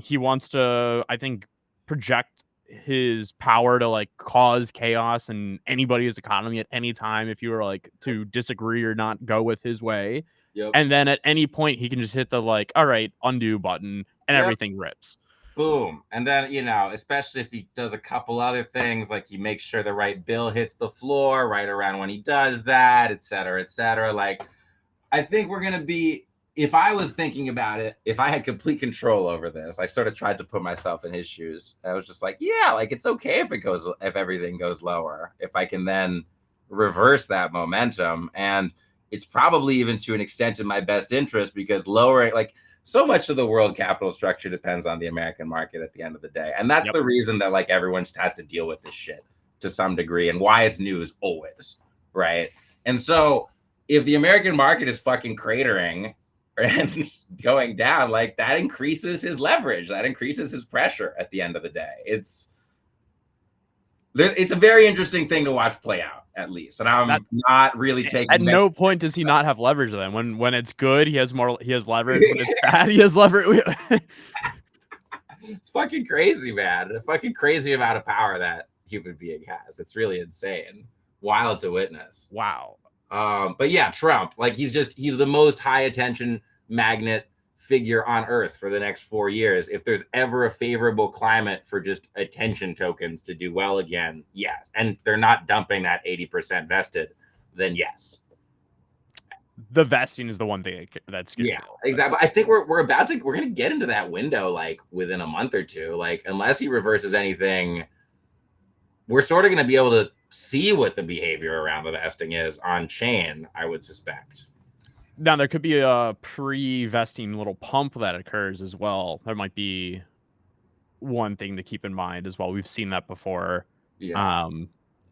S1: He wants to, I think, project his power to like cause chaos in anybody's economy at any time if you were like to disagree or not go with his way.
S3: Yep.
S1: And then at any point he can just hit the like, all right, undo button and
S3: Yep.
S1: everything rips.
S3: Boom. And then, you know, especially if he does a couple other things, like he makes sure the right bill hits the floor right around when he does that, et cetera, et cetera. Like, I think we're going to be, if I was thinking about it, if I had complete control over this, I sort of tried to put myself in his shoes. I was just like, yeah, like it's okay if everything goes lower, if I can then reverse that momentum. And it's probably even to an extent in my best interest, because lowering, like, so much of the world capital structure depends on the American market at the end of the day. And that's the reason that like everyone just has to deal with this shit to some degree, and why it's news always, right? And so if the American market is fucking cratering and going down, like that increases his leverage, that increases his pressure at the end of the day. It's a very interesting thing to watch play out, at least. And I'm not really taking.
S1: At no point does he not have leverage then. When it's good, he has leverage. When it's bad, he has leverage.
S3: It's fucking crazy, man. A fucking crazy amount of power that human being has. It's really insane. Wild to witness.
S1: Wow.
S3: But yeah, Trump, like he's the most high attention magnet figure on earth for the next 4 years. If there's ever a favorable climate for just attention tokens to do well again, yes. And they're not dumping that 80% vested, then yes.
S1: The vesting is the one thing that's good.
S3: Yeah, exactly. I think we're going to get into that window like within a month or two. Like, unless he reverses anything, we're sort of going to be able to see what the behavior around the vesting is on chain, I would suspect.
S1: Now, there could be a pre-vesting little pump that occurs as well. There might be one thing to keep in mind as well. We've seen that before.
S3: Yeah.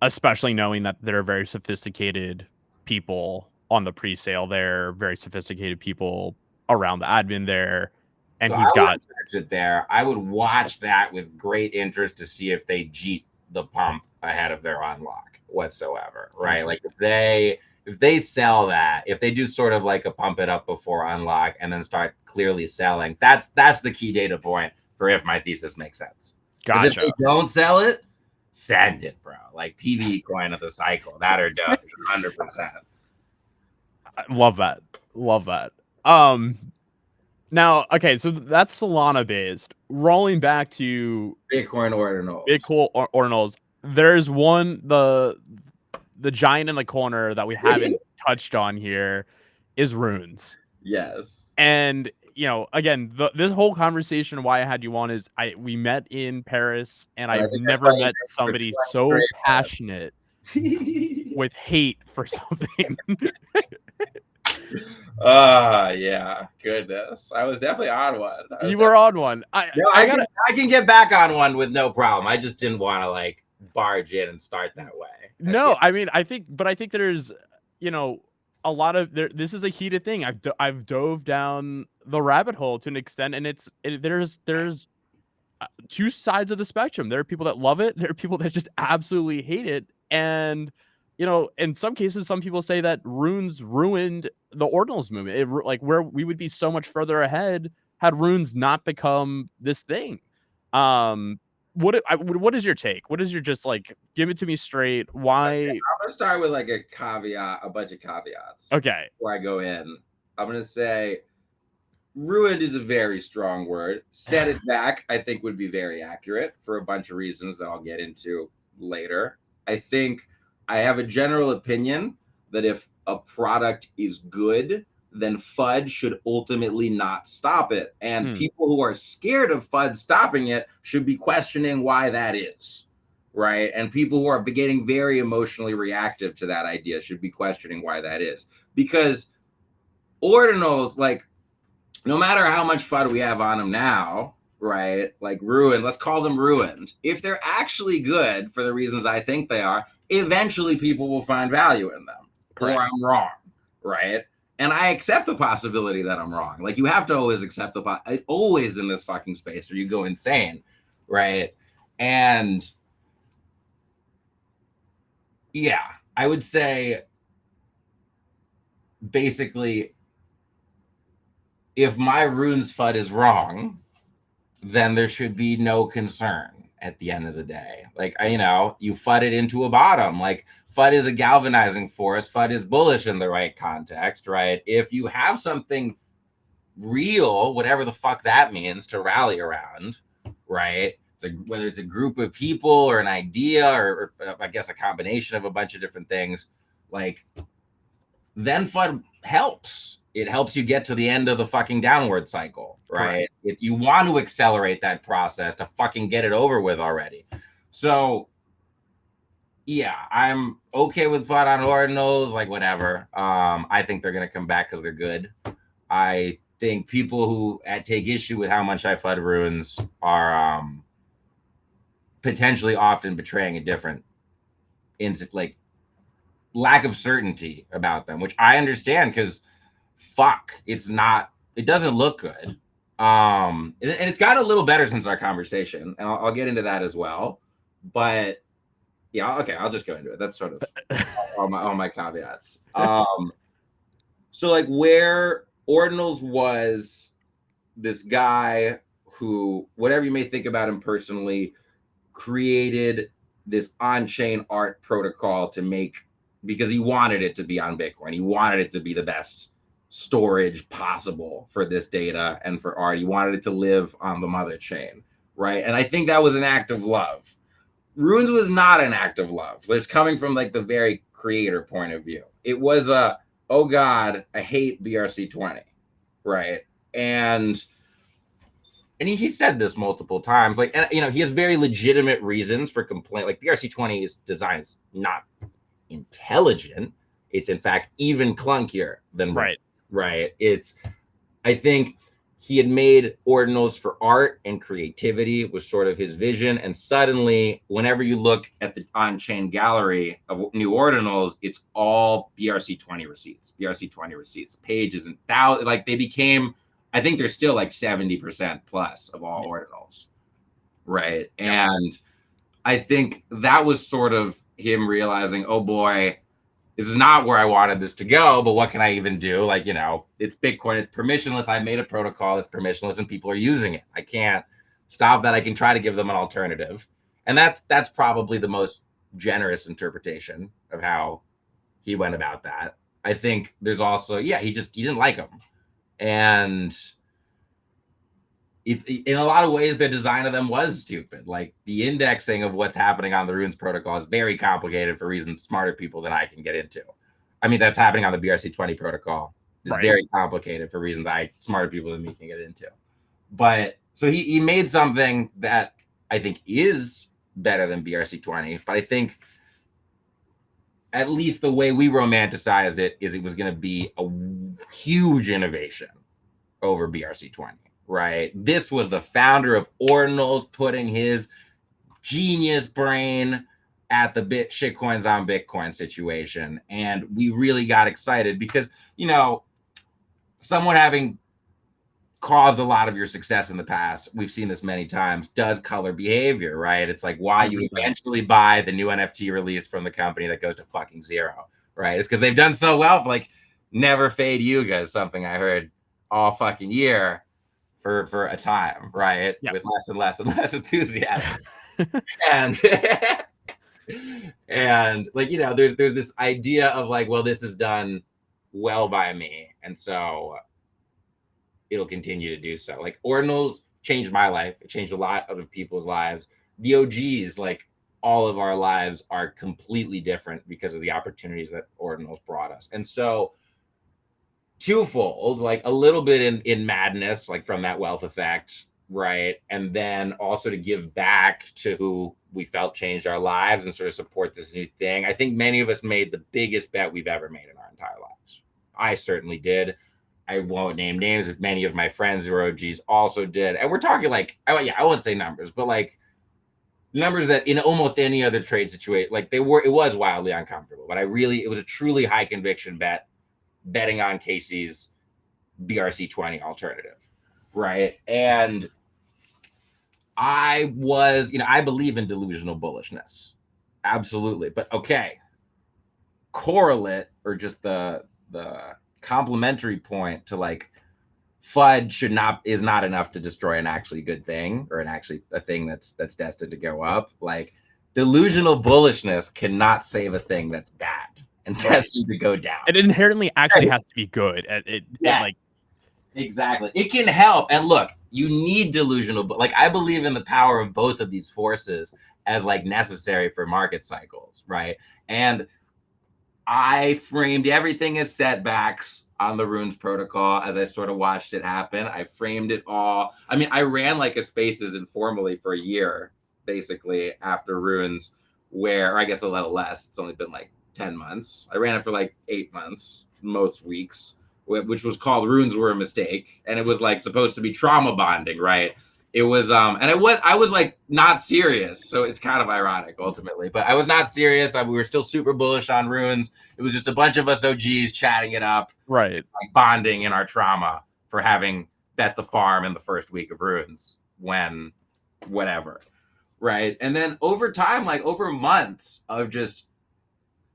S1: Especially knowing that there are very sophisticated people on the pre-sale there, very sophisticated people around the admin there. And so he's got
S3: it there. I would watch that with great interest to see if they jeet the pump ahead of their unlock whatsoever, right? Like if they sell that, if they do sort of like a pump it up before unlock and then start clearly selling, that's the key data point for if my thesis makes sense.
S1: Gotcha.
S3: If they don't sell it, send it, bro. Like PV coin of the cycle, that or done, 100%.
S1: Love that. Now, okay, so that's Solana based. Rolling back to
S3: Bitcoin Ordinals.
S1: Ordinals. There's one, the giant in the corner that we haven't touched on here is runes.
S3: Yes.
S1: And you know, again, this whole conversation, why I had you on, is we met in Paris, and I've never met somebody so passionate with hate for something.
S3: Yeah, goodness. I was definitely on one.
S1: You were on one.
S3: I can get back on one with no problem. I just didn't want to like barge in and start that way.
S1: No, I mean, I think there's, you know, a lot of this is a heated thing. I've dove down the rabbit hole to an extent, and there's two sides of the spectrum. There are people that love it. There are people that just absolutely hate it. And, you know, in some cases, some people say that runes ruined the Ordinals movement. Like, where we would be so much further ahead had runes not become this thing. What is your take? What is your, just like, give it to me straight? Why?
S3: Okay, I'm gonna start with like a bunch of caveats.
S1: Okay.
S3: Before I go in, I'm gonna say ruined is a very strong word. Set it back, I think, would be very accurate for a bunch of reasons that I'll get into later. I think I have a general opinion that if a product is good, then FUD should ultimately not stop it. And people who are scared of FUD stopping it should be questioning why that is, right? And people who are getting very emotionally reactive to that idea should be questioning why that is. Because Ordinals, like, no matter how much FUD we have on them now, right? Like ruined, let's call them ruined. If they're actually good for the reasons I think they are, eventually people will find value in them. Correct. Or I'm wrong, right? And I accept the possibility that I'm wrong. Like, you have to always accept always in this fucking space or you go insane, right? And yeah, I would say basically, if my runes FUD is wrong, then there should be no concern at the end of the day. Like, you FUD it into a bottom. Like, FUD is a galvanizing force. FUD is bullish in the right context, right? If you have something real, whatever the fuck that means, to rally around, right? Whether it's a group of people or an idea or I guess a combination of a bunch of different things, like, then FUD helps. It helps you get to the end of the fucking downward cycle, right? Correct. If you want to accelerate that process to fucking get it over with already. So yeah, I'm okay with FUD on Ordinals, like whatever. I think they're gonna come back because they're good. I think people who take issue with how much I FUD runes are potentially often betraying a different like lack of certainty about them, which I understand because it doesn't look good. And it's gotten a little better since our conversation, and I'll get into that as well. But yeah, okay, I'll just go into it. That's sort of all my caveats. So like where Ordinals was this guy who, whatever you may think about him personally, created this on-chain art protocol because he wanted it to be on Bitcoin. He wanted it to be the best storage possible for this data and for art. He wanted it to live on the mother chain, right? And I think that was an act of love. Runes was not an act of love. It's coming from like the very creator point of view. It was oh God, I hate BRC20, right? And he said this multiple times, like, and he has very legitimate reasons for complaint. Like BRC20's design is not intelligent. It's in fact even clunkier than
S1: right.
S3: I think he had made Ordinals for art and creativity was sort of his vision. And suddenly, whenever you look at the on-chain gallery of new Ordinals, it's all BRC20 receipts, pages and thousands. Like they became, I think they're still like 70% plus of all Ordinals, right? Yeah. And I think that was sort of him realizing, oh boy, this is not where I wanted this to go, but what can I even do? Like, it's Bitcoin, it's permissionless. I made a protocol that's permissionless and people are using it. I can't stop that. I can try to give them an alternative. And that's probably the most generous interpretation of how he went about that. I think there's also, he didn't like them. And in a lot of ways, the design of them was stupid. Like the indexing of what's happening on the Runes protocol is very complicated for reasons smarter people than I can get into. I mean, that's happening on the BRC20 protocol. It's very complicated for reasons smarter people than me can get into. But so he made something that I think is better than BRC20. But I think at least the way we romanticized it is it was going to be a huge innovation over BRC20. Right. This was the founder of Ordinals putting his genius brain at the shitcoins on Bitcoin situation. And we really got excited because, someone having caused a lot of your success in the past, we've seen this many times, does color behavior, right? It's like why you eventually buy the new NFT release from the company that goes to fucking zero, right? It's because they've done so well. Like never fade Yuga is something I heard all fucking year. For a time, right? Yep. With less and less enthusiasm. and like, there's this idea of like, well, this is done well by me. And so it'll continue to do so. Like Ordinals changed my life. It changed a lot of other people's lives. The OGs, like all of our lives are completely different because of the opportunities that Ordinals brought us. And so twofold, like a little bit in madness, like from that wealth effect, right? And then also to give back to who we felt changed our lives and sort of support this new thing. I think many of us made the biggest bet we've ever made in our entire lives. I certainly did. I won't name names, but many of my friends who are OGs also did. And we're talking like, I won't say numbers, but like numbers that in almost any other trade situation, like it was wildly uncomfortable, but it was a truly high conviction bet. betting on Casey's BRC20 alternative, right? And I was, I believe in delusional bullishness. Absolutely. But okay. Correlate, or just the complementary point to like FUD is not enough to destroy an actually good thing, or a thing that's destined to go up. Like delusional bullishness cannot save a thing that's bad and destined to go down.
S1: It inherently actually has to be good at it.
S3: Yes. Exactly. It can help. And look, you need delusional, but like I believe in the power of both of these forces as like necessary for market cycles, right? And I framed everything as setbacks on the Runes protocol as I sort of watched it happen. I framed it all. I mean, I ran like a Spaces informally for a year, basically, after Runes, or I guess a little less. It's only been like 10 months. I ran it for like 8 months, most weeks, which was called Runes Were a Mistake. And it was like supposed to be trauma bonding, right? It was, and I was like not serious. So it's kind of ironic ultimately, but I was not serious. We were still super bullish on Runes. It was just a bunch of us OGs chatting it up,
S1: right?
S3: Like bonding in our trauma for having bet the farm in the first week of Runes when whatever, right? And then over time, like over months of just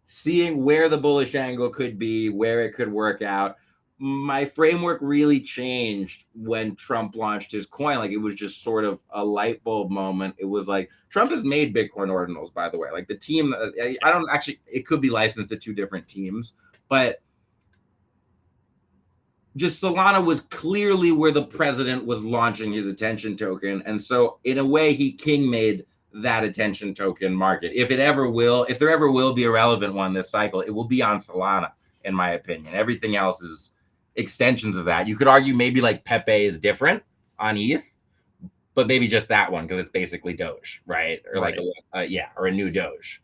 S3: seeing where the bullish angle could be, where it could work out, my framework really changed when Trump launched his coin. Like it was just sort of a light bulb moment. It was like Trump has made Bitcoin Ordinals, by the way. Like the team, I don't actually, it could be licensed to 2 different teams, but just Solana was clearly where the president was launching his attention token. And so in a way, he king made that attention token market. If there ever will be a relevant one this cycle, it will be on Solana, in my opinion. Everything else is extensions of that. You could argue maybe like Pepe is different on ETH, but maybe just that one because it's basically Doge, right? Or right. Like or a new Doge.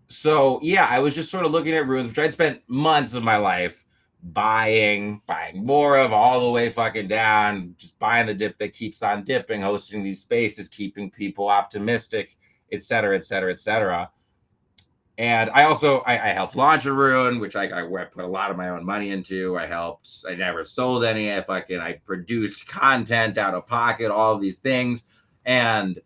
S3: So yeah, I was just sort of looking at Runes, which I'd spent months of my life buying more of, all the way fucking down, just buying the dip that keeps on dipping, hosting these spaces, keeping people optimistic, et cetera, et cetera, et cetera. And I also, I helped launch a Rune, which I put a lot of my own money into. I never sold any. I produced content out of pocket, all of these things. And,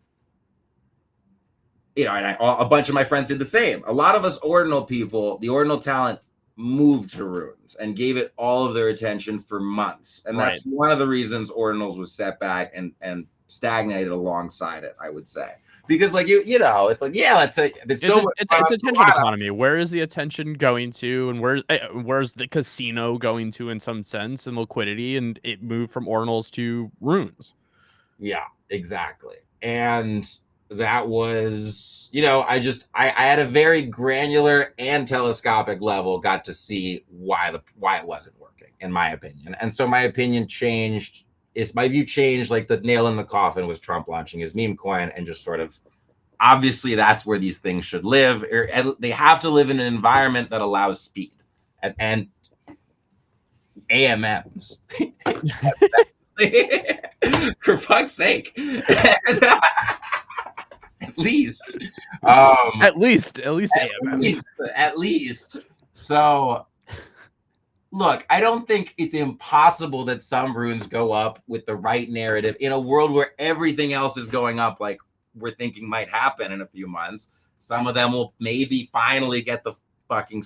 S3: a bunch of my friends did the same. A lot of us Ordinal people, the Ordinal talent moved to Runes and gave it all of their attention for months. And that's one of the reasons Ordinals was set back and stagnated alongside it, I would say. Because like it's like, yeah, let's say it's
S1: attention economy. Where is the attention going to, and where's the casino going to in some sense, and liquidity, and it moved from Ordinals to Runes.
S3: Yeah, exactly. And that was, I at a very granular and telescopic level got to see why it wasn't working, in my opinion. And so my opinion changed. My view changed, like the nail in the coffin was Trump launching his meme coin, and just sort of, obviously that's where these things should live. They have to live in an environment that allows speed and AMMs. For fuck's sake. At least.
S1: At least AMMs.
S3: At least. So look, I don't think it's impossible that some Runes go up with the right narrative in a world where everything else is going up, like we're thinking might happen in a few months. Some of them will maybe finally get the fucking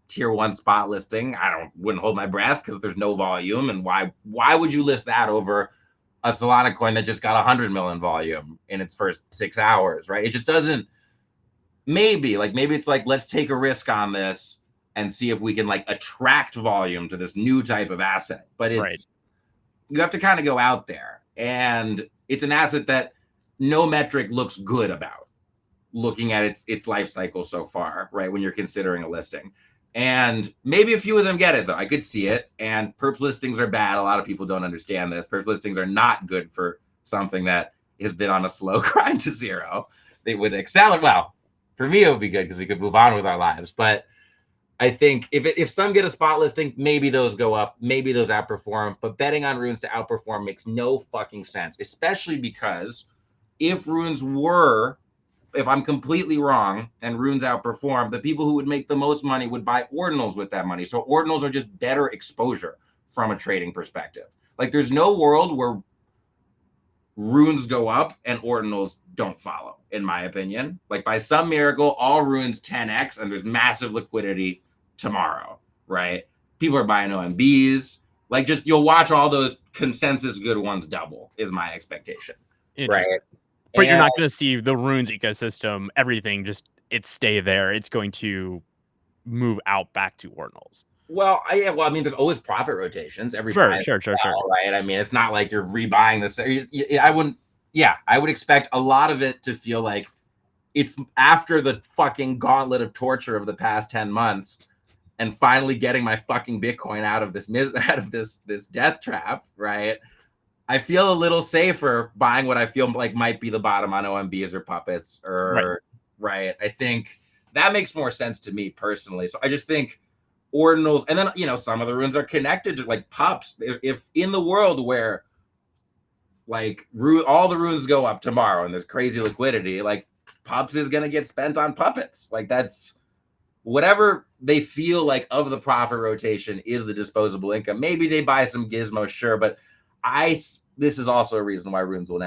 S3: tier 1 spot listing. Wouldn't hold my breath because there's no volume. And why would you list that over a Solana coin that just got 100 million volume in its first 6 hours, right? It just doesn't, maybe it's like, let's take a risk on this and see if we can like attract volume to this new type of asset. But you have to kind of go out there, and it's an asset that no metric looks good about looking at its life cycle so far, right? When you're considering a listing. And maybe a few of them get it though. I could see it. And perp listings are bad. A lot of people don't understand this. Perp listings are not good for something that has been on a slow grind to zero. They would accelerate. Well, for me, it would be good because we could move on with our lives. But I think if some get a spot listing, maybe those go up, maybe those outperform. But betting on Runes to outperform makes no fucking sense, especially because if Runes were if I'm completely wrong and runes outperform, the people who would make the most money would buy ordinals with that money. So ordinals are just better exposure from a trading perspective. Like there's no world where runes go up and ordinals don't follow, in my opinion. Like by some miracle, all runes 10x and there's massive liquidity tomorrow, right? People are buying OMBs. Like just you'll watch all those consensus good ones double is my expectation, right?
S1: But you're not going to see the runes ecosystem, everything just it stay there. It's going to move out back to ordinals.
S3: Well, I mean, there's always profit rotations. Every
S1: sure,
S3: right? I mean, it's not like you're rebuying this. I wouldn't. Yeah, I would expect a lot of it to feel like it's after the fucking gauntlet of torture of the past 10 months, and finally getting my fucking Bitcoin out of this death trap, right? I feel a little safer buying what I feel like might be the bottom on OMBs or puppets, or right. I think that makes more sense to me personally. So I just think ordinals, and then some of the runes are connected to like pups. If in the world where like all the runes go up tomorrow and there's crazy liquidity, like pups is gonna get spent on puppets. Like that's whatever they feel like of the profit rotation is the disposable income. Maybe they buy some gizmos, sure, but this is also a reason why runes will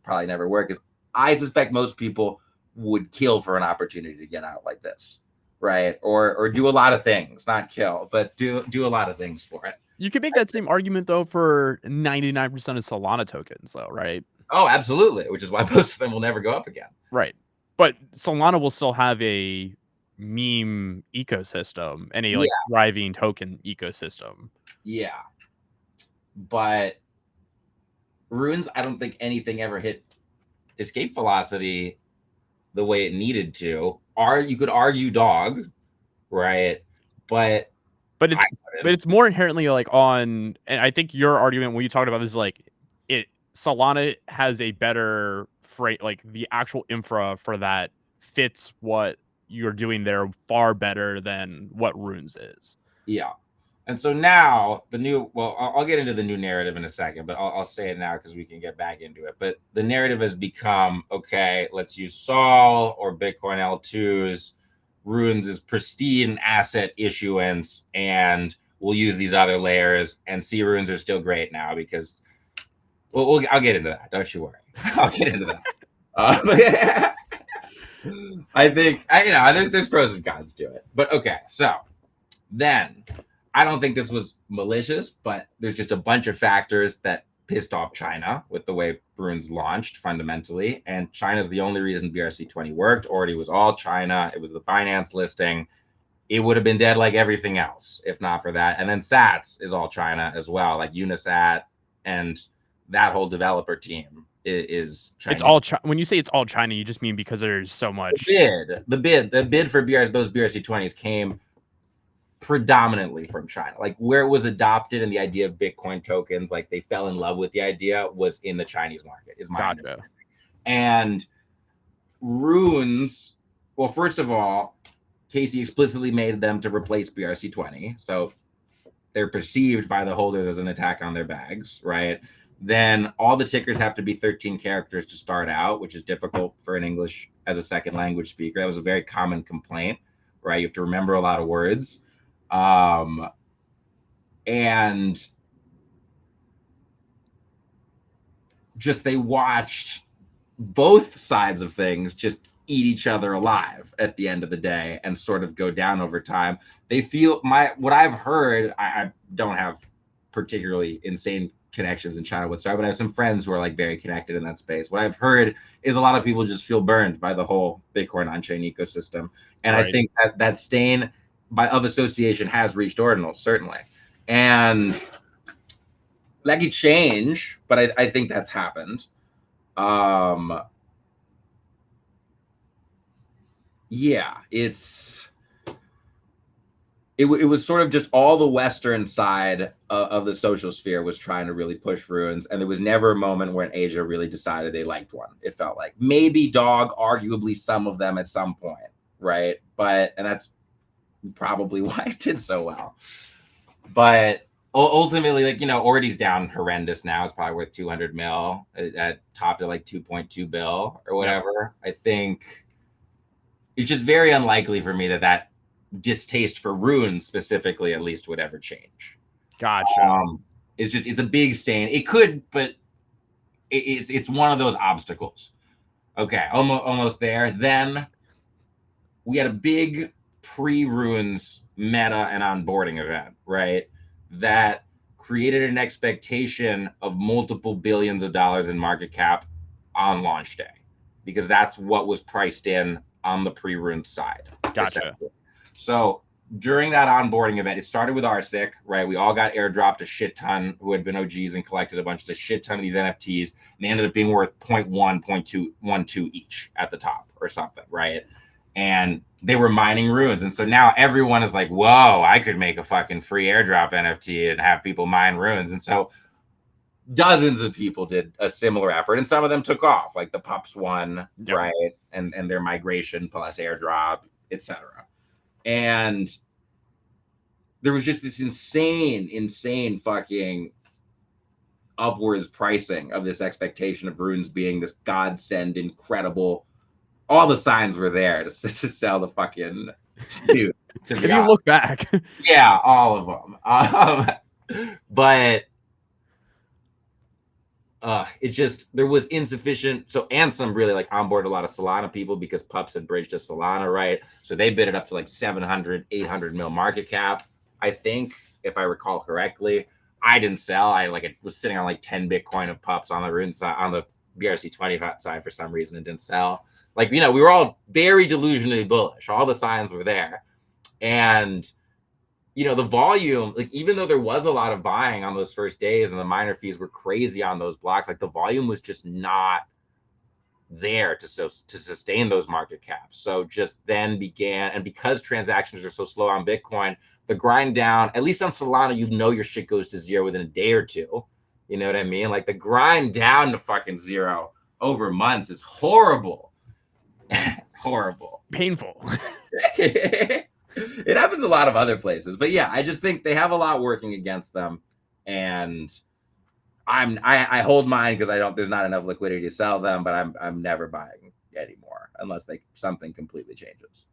S3: probably never work, is I suspect most people would kill for an opportunity to get out like this, right? Or do a lot of things, not kill, but do a lot of things for it.
S1: You could make that same argument though for 99% of Solana tokens though, right?
S3: Oh, absolutely, which is why most of them will never go up again.
S1: Right. But Solana will still have a meme ecosystem and a thriving token ecosystem.
S3: Yeah. But runes, I don't think anything ever hit escape velocity the way it needed to. You could argue dog, right? But
S1: it's more inherently like on, and I think your argument when you talked about this is like Solana has a better freight, like the actual infra for that fits what you're doing there far better than what runes is.
S3: Yeah. And so now I'll get into the new narrative in a second, but I'll say it now because we can get back into it. But the narrative has become, okay, let's use Sol or Bitcoin L2s. Runes is pristine asset issuance, and we'll use these other layers, and C runes are still great now because I'll get into that. Don't you worry. I'll get into that. I think there's pros and cons to it. But okay, so then I don't think this was malicious, but there's just a bunch of factors that pissed off China with the way runes launched fundamentally. And China's the only reason BRC20 worked. Already was all China. It was the Binance listing. It would have been dead like everything else if not for that. And then Sats is all China as well, like Unisat and that whole developer team is China.
S1: It's all when you say it's all China, you just mean because there's so much.
S3: The bid for those BRC20s came predominantly from China. Like where it was adopted and the idea of Bitcoin tokens, like they fell in love with the idea, was in the Chinese market, is my understanding. And runes, well, first of all, Casey explicitly made them to replace BRC20. So they're perceived by the holders as an attack on their bags, right? Then all the tickers have to be 13 characters to start out, which is difficult for an English as a second language speaker. That was a very common complaint, right? You have to remember a lot of words. And just they watched both sides of things just eat each other alive at the end of the day and sort of go down over time. They feel what I've heard, I don't have particularly insane connections in China whatsoever, but I have some friends who are like very connected in that space. What I've heard is a lot of people just feel burned by the whole Bitcoin on-chain ecosystem. And I think that stain of association has reached Ordinals, certainly. And that could change, but I think that's happened. Yeah, it was sort of just all the Western side of the social sphere was trying to really push runes, and there was never a moment when Asia really decided they liked one. It felt like maybe dog, arguably some of them at some point, right? And that's probably why it did so well. But ultimately, like, Ordi's down horrendous now. It's probably worth 200 mil. At topped at like 2.2 bill or whatever. Yeah. I think it's just very unlikely for me that distaste for runes specifically, at least, would ever change.
S1: Gotcha.
S3: It's a big stain. It could, but it's one of those obstacles. Okay, almost there. Then we had a big pre-runes meta and onboarding event, right? That created an expectation of multiple billions of dollars in market cap on launch day, because that's what was priced in on the pre-runes side.
S1: Gotcha.
S3: So during that onboarding event, it started with RSIC, right? We all got airdropped a shit ton who had been OGs and collected a shit ton of these NFTs. And they ended up being worth 0.1, 0.212 each at the top or something, right? And they were mining runes. And so now everyone is like, whoa, I could make a fucking free airdrop NFT and have people mine runes. And so dozens of people did a similar effort, and some of them took off, like the Pups one, yep. Right? And their migration plus airdrop, etc. And there was just this insane fucking upwards pricing of this expectation of runes being this godsend, incredible. All the signs were there to sell the fucking dude.
S1: If you look back,
S3: yeah, all of them. But it just, there was insufficient. So Ansem really like onboarded a lot of Solana people because Pups had bridged to Solana, right? So they bid it up to like 700, 800 mil market cap, I think, if I recall correctly. I didn't sell. I was sitting on like 10 Bitcoin of Pups on the rune side, on the BRC20 side for some reason, and didn't sell. Like, we were all very delusionally bullish. All the signs were there. And the volume, like, even though there was a lot of buying on those first days and the miner fees were crazy on those blocks, like the volume was just not there to sustain those market caps. So just then began, and because transactions are so slow on Bitcoin, the grind down, at least on Solana, your shit goes to zero within a day or two. You know what I mean? Like the grind down to fucking zero over months is horrible. Horrible.
S1: Painful.
S3: It happens a lot of other places, but yeah, I just think they have a lot working against them, and I hold mine because there's not enough liquidity to sell them, but I'm never buying anymore unless something completely changes.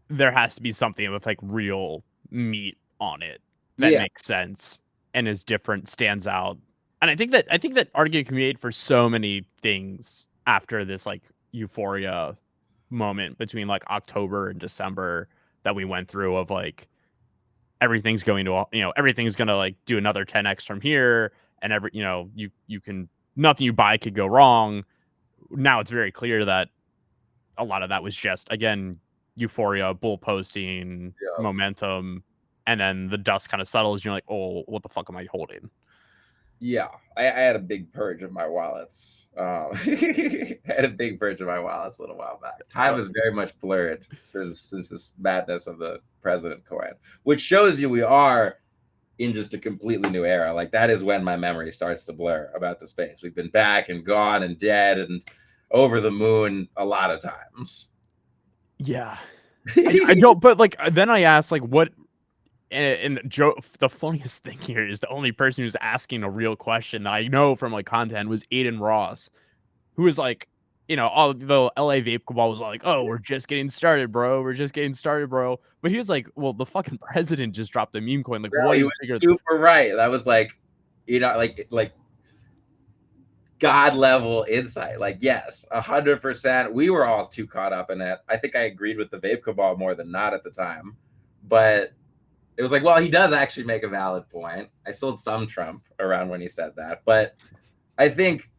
S1: There has to be something with like real meat on it that makes sense and is different, stands out. And I think that argument can be made for so many things after this like euphoria moment between like October and December that we went through of like everything's going to everything's gonna like do another 10x from here, and you can, nothing you buy could go wrong. Now it's very clear that a lot of that was just, again, euphoria, bull posting, momentum, and then the dust kind of settles and you're like, oh, what the fuck am I holding?
S3: Yeah, I had a big purge of my wallets. I had a big purge of my wallets a little while back. Time is very much blurred since this madness of the president coin, which shows you we are in just a completely new era. Like, that is when my memory starts to blur about the space. We've been back and gone and dead and over the moon a lot of times.
S1: Yeah. I don't, but like, then I asked, like, what, and Joe, the funniest thing here is the only person who's asking a real question that I know from like content was Aiden Ross, who was like, all the LA Vape Cabal was like, oh, we're just getting started, bro. We're just getting started, bro. But he was like, well, the fucking president just dropped a meme coin. Like,
S3: what is bigger? Super right. That was like, like God level insight. Like, yes, 100%. We were all too caught up in it. I think I agreed with the Vape Cabal more than not at the time, but it was like, well, he does actually make a valid point. I sold some Trump around when he said that, but I think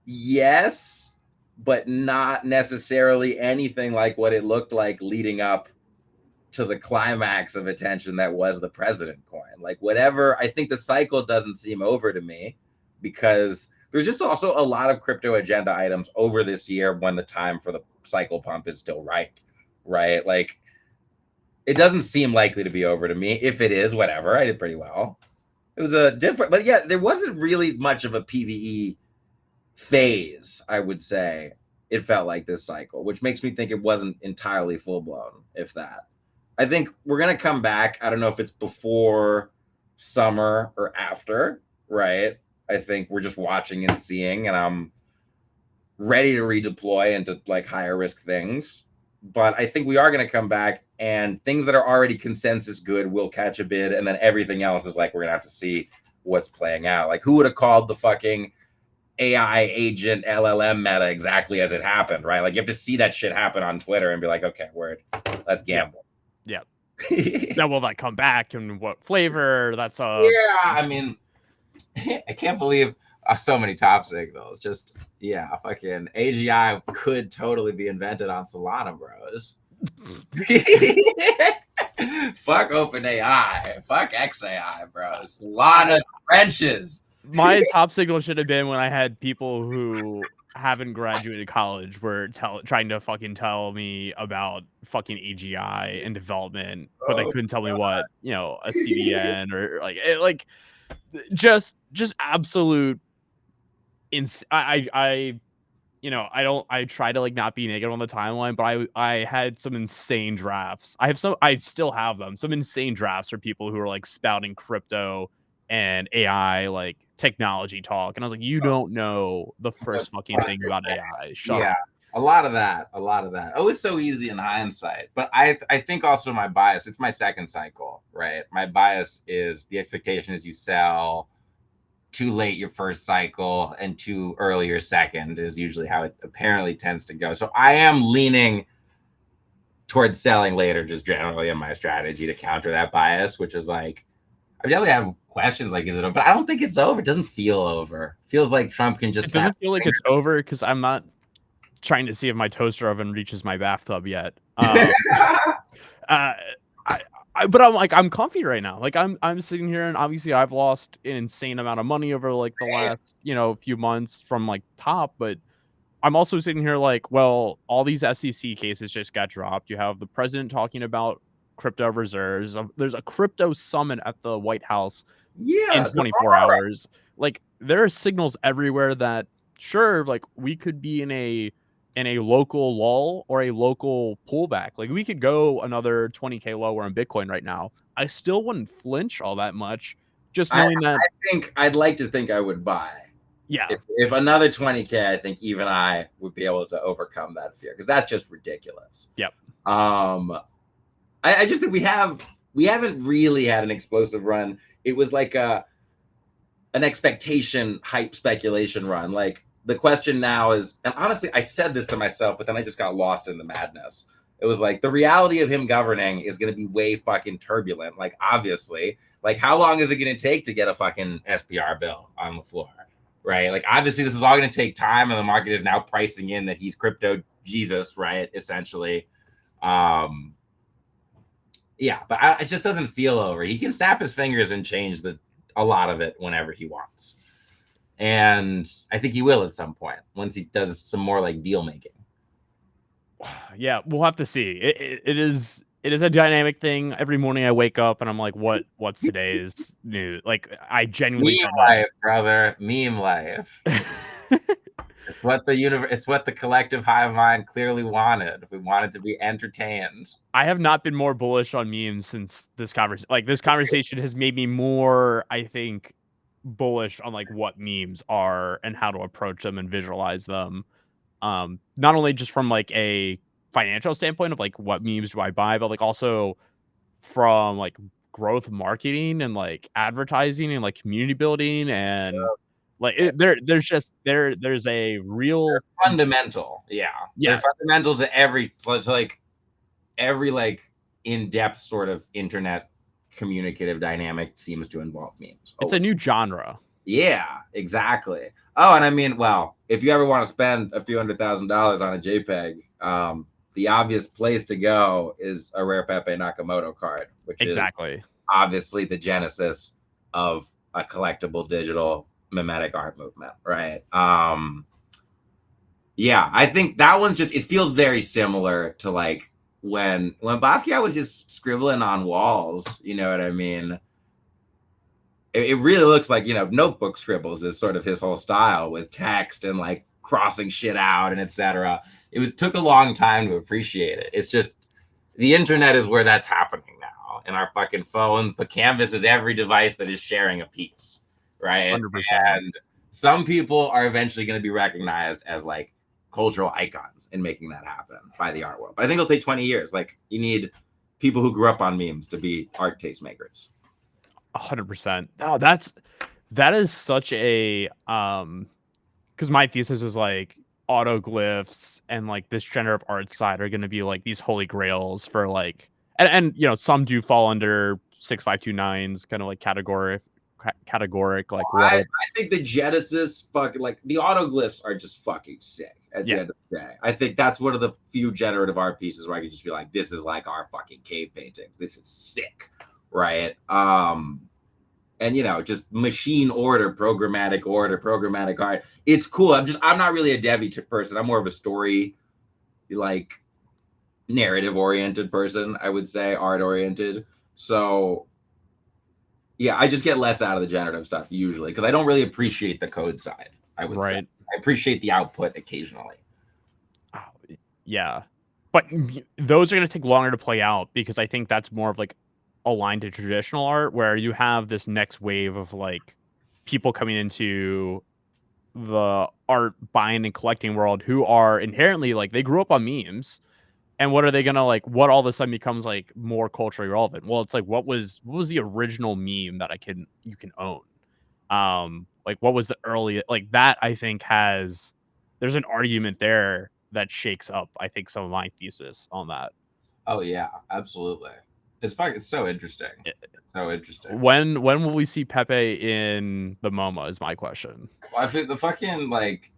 S3: yes, but not necessarily anything like what it looked like leading up to the climax of attention that was the president coin. Like, whatever, I think the cycle doesn't seem over to me, because there's just also a lot of crypto agenda items over this year when the time for the cycle pump is still right? Like, it doesn't seem likely to be over to me. If it is, whatever, I did pretty well. It was a different, but yeah, there wasn't really much of a PvE phase, I would say. It felt like this cycle, which makes me think it wasn't entirely full blown, if that. I think we're going to come back. I don't know if it's before summer or after, right? I think we're just watching and seeing, and I'm ready to redeploy into like higher risk things. but I think we are going to come back, and things that are already consensus good will catch a bid, and then everything else is like we're going to have to see what's playing out. Like, who would have called the fucking AI agent LLM meta exactly as it happened, right? Like, you have to see that shit happen on Twitter and be like, okay, word, let's gamble.
S1: Yeah. Now, will that come back, and what flavor? That's
S3: yeah. I mean, I can't believe so many top signals. Just fucking AGI could totally be invented on Solana, bros. Fuck OpenAI. Fuck XAI, bro. Solana trenches.
S1: My top signal should have been when I had people who haven't graduated college were trying to fucking tell me about fucking AGI and development, but they couldn't tell me what, a CDN or like just absolute I try to like not be negative on the timeline, but I had some insane drafts. I still have them. Some insane drafts for people who are like spouting crypto and AI like technology talk. And I was like, you don't know the first fucking thing about AI. Shut up.
S3: A lot of that. Oh, it's so easy in hindsight. But I think also my bias, it's my second cycle, right? My bias is the expectation is you sell too late your first cycle and too early your second is usually how it apparently tends to go. So I am leaning towards selling later, just generally in my strategy to counter that bias, which is like, I definitely have questions like, is it over? But I don't think it's over. It doesn't feel over. It feels like Trump can just.
S1: It doesn't feel like it's over because I'm not trying to see if my toaster oven reaches my bathtub yet. But I'm like, I'm comfy right now. Like I'm sitting here, and obviously I've lost an insane amount of money over like the last, few months from like top, but I'm also sitting here like, well, all these SEC cases just got dropped. You have the president talking about crypto reserves. There's a crypto summit at the White House in 24 hours. Like, there are signals everywhere that sure, like we could be in a local lull or a local pullback. Like, we could go another 20K lower in Bitcoin right now. I still wouldn't flinch all that much, just knowing that.
S3: I think I'd like to think I would buy.
S1: Yeah.
S3: If another 20K, I think even I would be able to overcome that fear, because that's just ridiculous.
S1: Yep.
S3: I just think we haven't really had an explosive run. It was like an expectation hype speculation run. Like, the question now is, and honestly, I said this to myself, but then I just got lost in the madness. It was like, the reality of him governing is going to be way fucking turbulent. Like, obviously, like, how long is it going to take to get a fucking SPR bill on the floor? Right? Like, obviously, this is all going to take time, and the market is now pricing in that he's crypto Jesus, right? Essentially. Yeah, but it just doesn't feel over. He can snap his fingers and change a lot of it whenever he wants. And I think he will at some point once he does some more like deal making.
S1: Yeah, we'll have to see. It is a dynamic thing. Every morning I wake up and I'm like, what's today's news? Like, I genuinely
S3: meme life, brother. Meme life. It's what the collective hive mind clearly wanted. We wanted to be entertained.
S1: I have not been more bullish on memes since this conversation. Like, this conversation has made me more, I think, bullish on like what memes are and how to approach them and visualize them. Not only just from like a financial standpoint of like what memes do I buy, but like also from like growth marketing and like advertising and like community building and like there's a real
S3: They're fundamental. Yeah. They're fundamental to every in-depth sort of internet communicative dynamic seems to involve memes.
S1: It's a new genre.
S3: Yeah, exactly. Oh, and I mean, well, if you ever want to spend a few $100,000 on a JPEG, the obvious place to go is a Rare Pepe Nakamoto card, which is obviously the genesis of a collectible digital mimetic art movement, right? Yeah, I think that one's just, it feels very similar to like when Basquiat was just scribbling on walls, you know what I mean? It really looks like, notebook scribbles is sort of his whole style, with text and like crossing shit out and etc. It took a long time to appreciate it. It's just, the internet is where that's happening now. In our fucking phones, the canvas is every device that is sharing a piece, right?
S1: 100%.
S3: And some people are eventually going to be recognized as like cultural icons in making that happen by the art world. But I think it'll take 20 years. Like, you need people who grew up on memes to be art tastemakers.
S1: 100%. No, that is such a because my thesis is like autoglyphs and like this generative art side are going to be like these holy grails for like, and you know, some do fall under 6529's kind of like categoric like what
S3: I think the Genesis fucking, like, the autoglyphs are just fucking sick at the end of the day. I think that's one of the few generative art pieces where I can just be like, this is like our fucking cave paintings. This is sick, right? And you know, just machine order, programmatic art. It's cool. I'm not really a Devi person. I'm more of a story, like, narrative oriented person, I would say, art oriented. So yeah, I just get less out of the generative stuff usually because I don't really appreciate the code side. I would say I appreciate the output occasionally.
S1: Oh, yeah, but those are going to take longer to play out because I think that's more of like aligned to traditional art where you have this next wave of like people coming into the art buying and collecting world who are inherently like they grew up on memes. And what are they gonna like? What all of a sudden becomes like more culturally relevant? Well, it's like what was the original meme that you can own? Like what was the early like that? I think there's an argument there that shakes up. I think some of my thesis on that.
S3: Oh yeah, absolutely. It's so interesting. So interesting.
S1: When will we see Pepe in the MoMA? Is my question.
S3: Well, I think the fucking like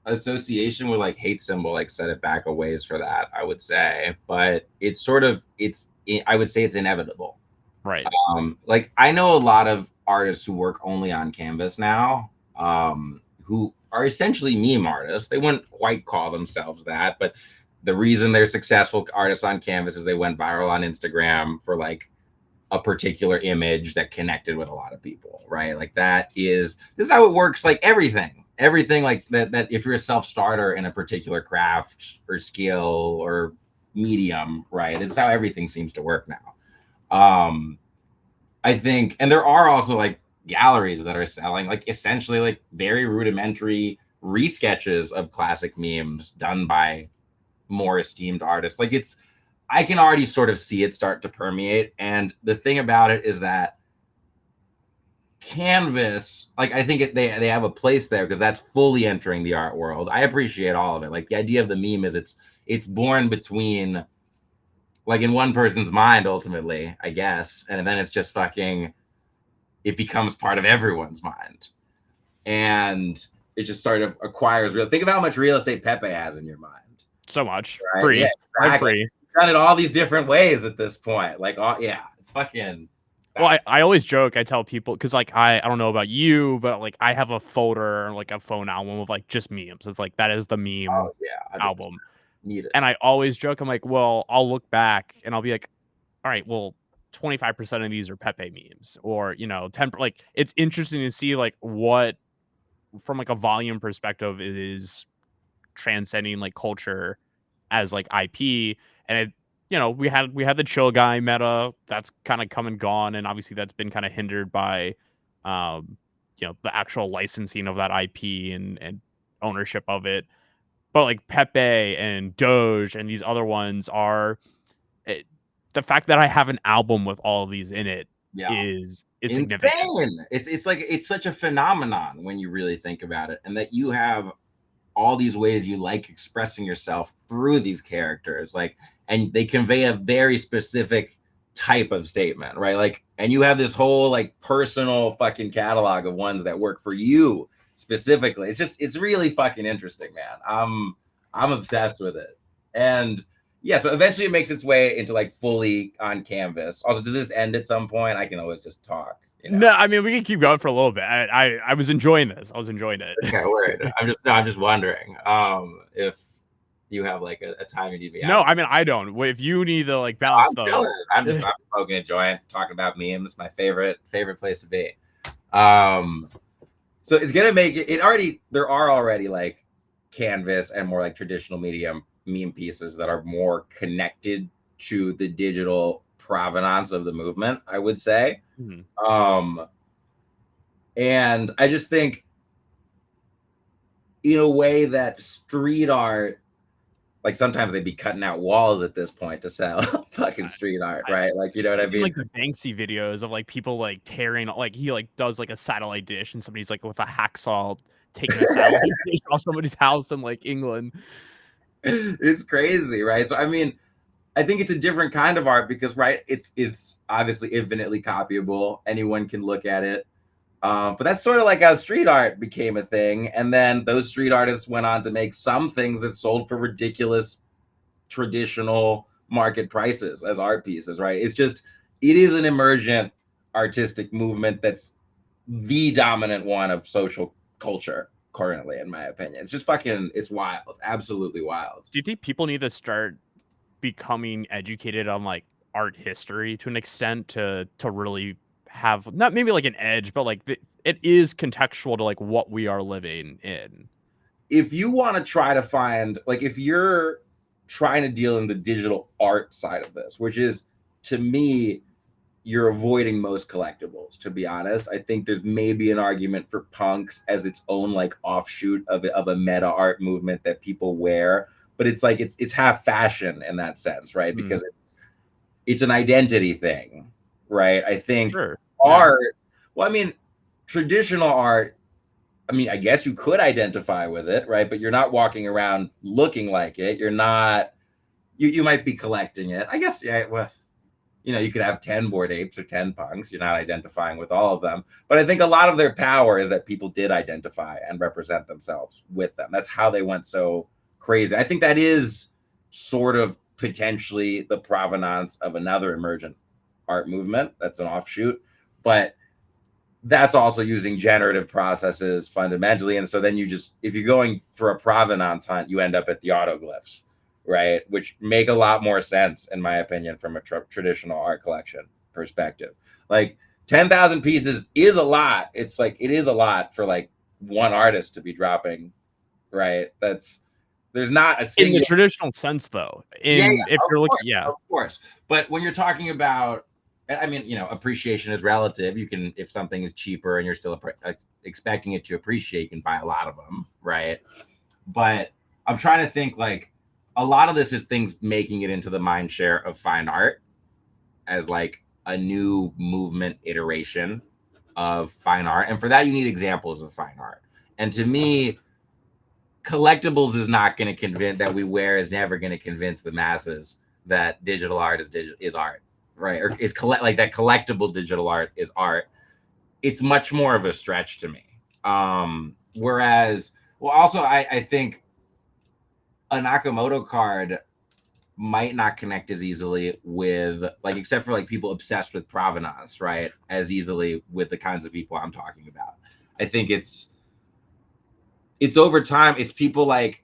S3: association with like hate symbol like set it back a ways for that, I would say, but I would say it's inevitable,
S1: right?
S3: Like I know a lot of artists who work only on canvas now, who are essentially meme artists. They wouldn't quite call themselves that, but the reason they're successful artists on canvas is they went viral on Instagram for like a particular image that connected with a lot of people, right? Like this is how it works. Like everything like that if you're a self-starter in a particular craft or skill or medium, right, this is how everything seems to work now. I think, and there are also like galleries that are selling like essentially like very rudimentary resketches of classic memes done by more esteemed artists. Like I can already sort of see it start to permeate, and the thing about it is that canvas, like I think they have a place there because that's fully entering the art world. I appreciate all of it. Like the idea of the meme is it's born between like in one person's mind ultimately, I guess, and then it's just fucking it becomes part of everyone's mind, and it just sort of acquires real. Think of how much real estate Pepe has in your mind.
S1: So much,
S3: right?
S1: Free,
S3: yeah, exactly.
S1: Free.
S3: You've done it all these different ways at this point. Like, yeah, it's fucking.
S1: Well, I always joke. I tell people because like I don't know about you, but like I have a folder, like a phone album of like just memes. It's like that is the meme album.
S3: Need it.
S1: And I always joke. I'm like, well, I'll look back and I'll be like, all right, well, 25% of these are Pepe memes, or 10. Like it's interesting to see like what from like a volume perspective is transcending like culture as like IP, and it. We had the chill guy meta that's kind of come and gone, and obviously that's been kind of hindered by, the actual licensing of that IP and ownership of it. But like Pepe and Doge and these other ones are, the fact that I have an album with all of these in it is significant.
S3: It's like it's such a phenomenon when you really think about it, and that you have all these ways you like expressing yourself through these characters, like, and they convey a very specific type of statement, right? Like, and you have this whole like personal fucking catalog of ones that work for you specifically. It's really fucking interesting, man. I'm obsessed with it. And yeah, so eventually it makes its way into like fully on canvas. Also, does this end at some point? I can always just talk.
S1: No, I mean, we can keep going for a little bit. I was enjoying this. I was enjoying it.
S3: Okay, word. I'm just wondering if you have like a time you need to be out.
S1: No, I mean, I don't. If you need to like balance though.
S3: I'm smoking a joint, talking about memes. My favorite place to be. So it's gonna make it already. There are already like canvas and more like traditional medium meme pieces that are more connected to the digital provenance of the movement, I would say.
S1: Mm-hmm.
S3: And I just think in a way that street art, like sometimes they'd be cutting out walls at this point to sell fucking street art, right? Like, you know what I mean?
S1: Like the Banksy videos of like people like tearing, like he like does like a satellite dish and somebody's like with a hacksaw taking a satellite dish off somebody's house in like England.
S3: It's crazy, right? So I mean, I think it's a different kind of art because, right, it's obviously infinitely copyable. Anyone can look at it. But that's sort of like how street art became a thing. And then those street artists went on to make some things that sold for ridiculous traditional market prices as art pieces, right? It's just, it is an emergent artistic movement that's the dominant one of social culture currently, in my opinion. It's just fucking, it's wild, absolutely wild.
S1: Do you think people need to start becoming educated on like art history to an extent to really have not maybe like an edge, but like it is contextual to like what we are living in?
S3: If you want to try to find, like, if you're trying to deal in the digital art side of this, which is, to me, you're avoiding most collectibles, to be honest. I think there's maybe an argument for punks as its own like offshoot of a meta art movement that people wear, but it's like it's half fashion in that sense, right? Because it's an identity thing, right? I think art, well, I mean, traditional art, I mean, I guess you could identify with it, right? But you're not walking around looking like it. You're not, you might be collecting it. I guess, yeah, well, you know, you could have 10 Bored Apes or 10 punks. You're not identifying with all of them. But I think a lot of their power is that people did identify and represent themselves with them. That's how they went so crazy. I think that is sort of potentially the provenance of another emergent art movement. That's an offshoot. But that's also using generative processes fundamentally. And so then you just, if you're going for a provenance hunt, you end up at the autoglyphs, right? Which make a lot more sense, in my opinion, from a traditional art collection perspective. Like 10,000 pieces is a lot. It's like, it is a lot for like one artist to be dropping, right? There's not a single...
S1: In the traditional sense, though. If you're looking,
S3: of course. But when you're talking about, I mean, you know, appreciation is relative. You can, if something is cheaper and you're still expecting it to appreciate, you can buy a lot of them, right? But I'm trying to think, like, a lot of this is things making it into the mind share of fine art as like a new movement iteration of fine art. And for that, you need examples of fine art. And to me, collectibles is not going to convince, that we wear is never going to convince the masses that digital art is art. Right, or is like that collectible digital art is art. It's much more of a stretch to me. Whereas, well, also I think a Nakamoto card might not connect as easily with, like, except for like people obsessed with provenance, right, as easily with the kinds of people I'm talking about. I think it's over time. It's people like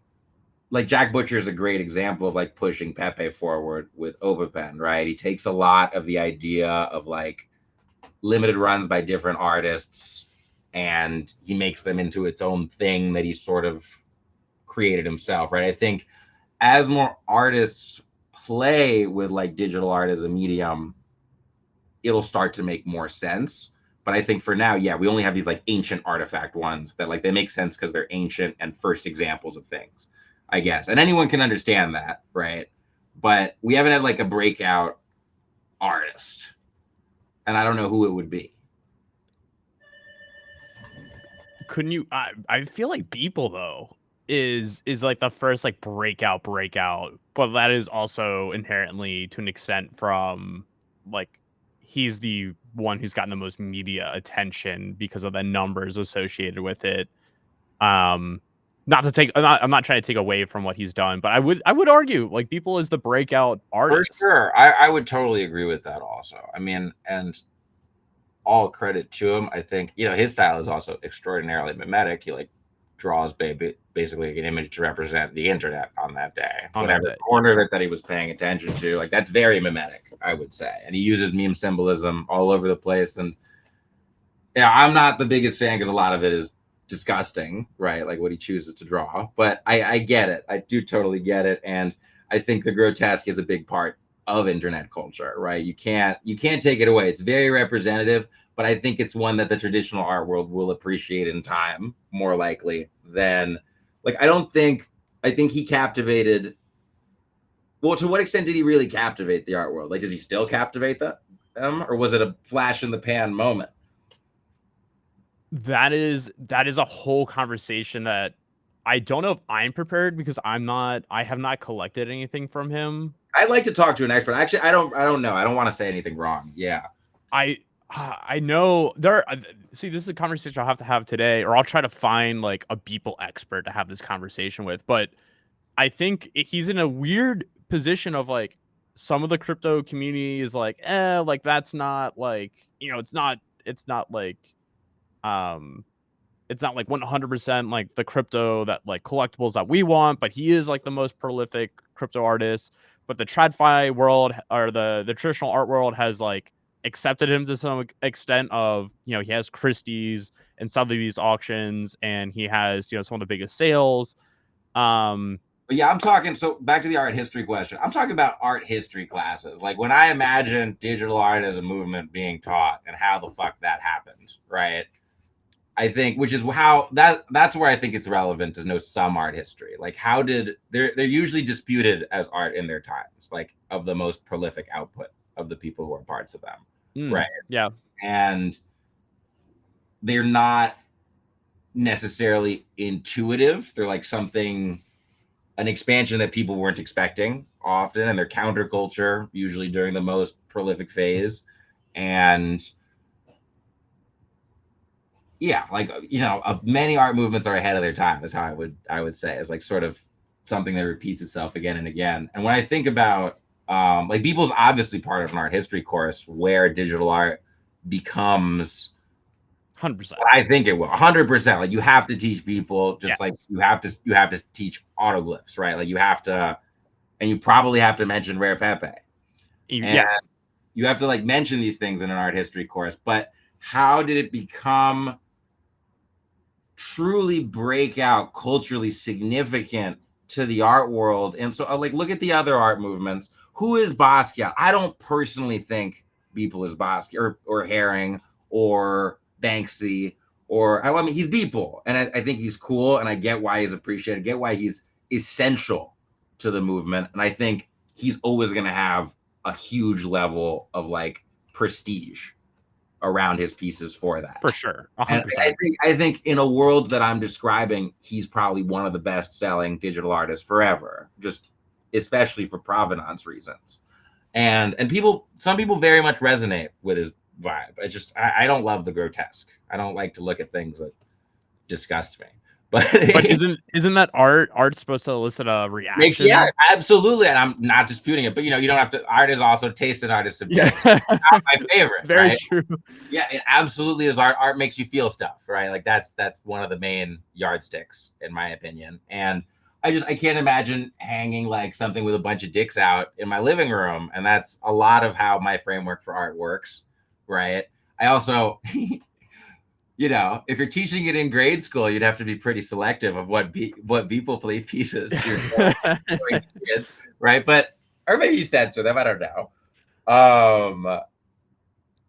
S3: Jack Butcher is a great example of like pushing Pepe forward with Obapen, right? He takes a lot of the idea of like limited runs by different artists and he makes them into its own thing that he sort of created himself, right? I think as more artists play with like digital art as a medium, it'll start to make more sense. But I think for now, yeah, we only have these like ancient artifact ones that like they make sense because they're ancient and first examples of things, I guess. And anyone can understand that, right? But we haven't had like a breakout artist. And I don't know who it would be.
S1: Couldn't you? I feel like Beeple, though, is like the first like breakout, but that is also inherently to an extent from like he's the one who's gotten the most media attention because of the numbers associated with it. Not to take, I'm not trying to take away from what he's done, but I would argue like Beeple is the breakout artist.
S3: For sure, I would totally agree with that. Also, I mean, and all credit to him. I think, you know, his style is also extraordinarily mimetic. He like draws basically an image to represent the internet on that day. Whatever corner of it that he was paying attention to, like that's very mimetic, I would say. And he uses meme symbolism all over the place. And yeah, I'm not the biggest fan because a lot of it is disgusting, right? Like what he chooses to draw. But I get it. I do totally get it. And I think the grotesque is a big part of internet culture, right? You can't take it away. It's very representative, but I think it's one that the traditional art world will appreciate in time more likely than like I think he captivated. Well, to what extent did he really captivate the art world? Like, does he still captivate them, or was it a flash in the pan moment?
S1: That is a whole conversation that I don't know if I'm prepared, because I have not collected anything from him.
S3: I'd like to talk to an expert. Actually, I don't know. I don't want to say anything wrong. Yeah.
S1: I know there. See, this is a conversation I'll have to have today, or I'll try to find like a Beeple expert to have this conversation with. But I think he's in a weird position of like, some of the crypto community is like, like that's not like, it's not like, um, it's not like 100% like the crypto that like collectibles that we want, but he is like the most prolific crypto artist. But the TradFi world, or the traditional art world, has like accepted him to some extent of, he has Christie's and Sotheby's auctions, and he has, some of the biggest sales.
S3: But yeah, I'm talking. So back to the art history question. I'm talking about art history classes. Like when I imagine digital art as a movement being taught and how the fuck that happened, right? I think, which is how that's where I think it's relevant to know some art history. Like how did they're usually disputed as art in their times, like of the most prolific output of the people who are parts of them, right?
S1: Yeah,
S3: and they're not necessarily intuitive. They're like an expansion that people weren't expecting often, and they're counterculture usually during the most prolific phase, and yeah, like many art movements are ahead of their time. Is how I would say, is like sort of something that repeats itself again and again. And when I think about like Beeple's obviously part of an art history course where digital art becomes
S1: 100%.
S3: I think it will 100%. Like you have to teach people, just like you have to teach autoglyphs, right? Like you have to, and you probably have to mention Rare Pepe. And you have to like mention these things in an art history course. But how did it become truly break out culturally significant to the art world? And so like look at the other art movements. Who is Basquiat? I don't personally think Beeple is Basquiat or Herring or Banksy, or I mean he's Beeple, and I think he's cool, and I get why he's appreciated, get why he's essential to the movement, and I think he's always going to have a huge level of like prestige around his pieces for that,
S1: for sure. 100%.
S3: And I think in a world that I'm describing, he's probably one of the best selling digital artists forever, just especially for provenance reasons, and some people very much resonate with his vibe. I don't love the grotesque. I don't like to look at things that disgust me. But
S1: isn't that art supposed to elicit a reaction?
S3: Yeah, absolutely. And I'm not disputing it. But you don't have to. Art is also taste, and art is subjective. Yeah. It's not my favorite.
S1: Very
S3: right?
S1: true.
S3: Yeah, it absolutely is art. Art makes you feel stuff, right? Like that's one of the main yardsticks, in my opinion. And I can't imagine hanging like something with a bunch of dicks out in my living room. And that's a lot of how my framework for art works. Right. I also, if you're teaching it in grade school, you'd have to be pretty selective of what Beeple play pieces you're kids, right? But or maybe you censor them. I don't know.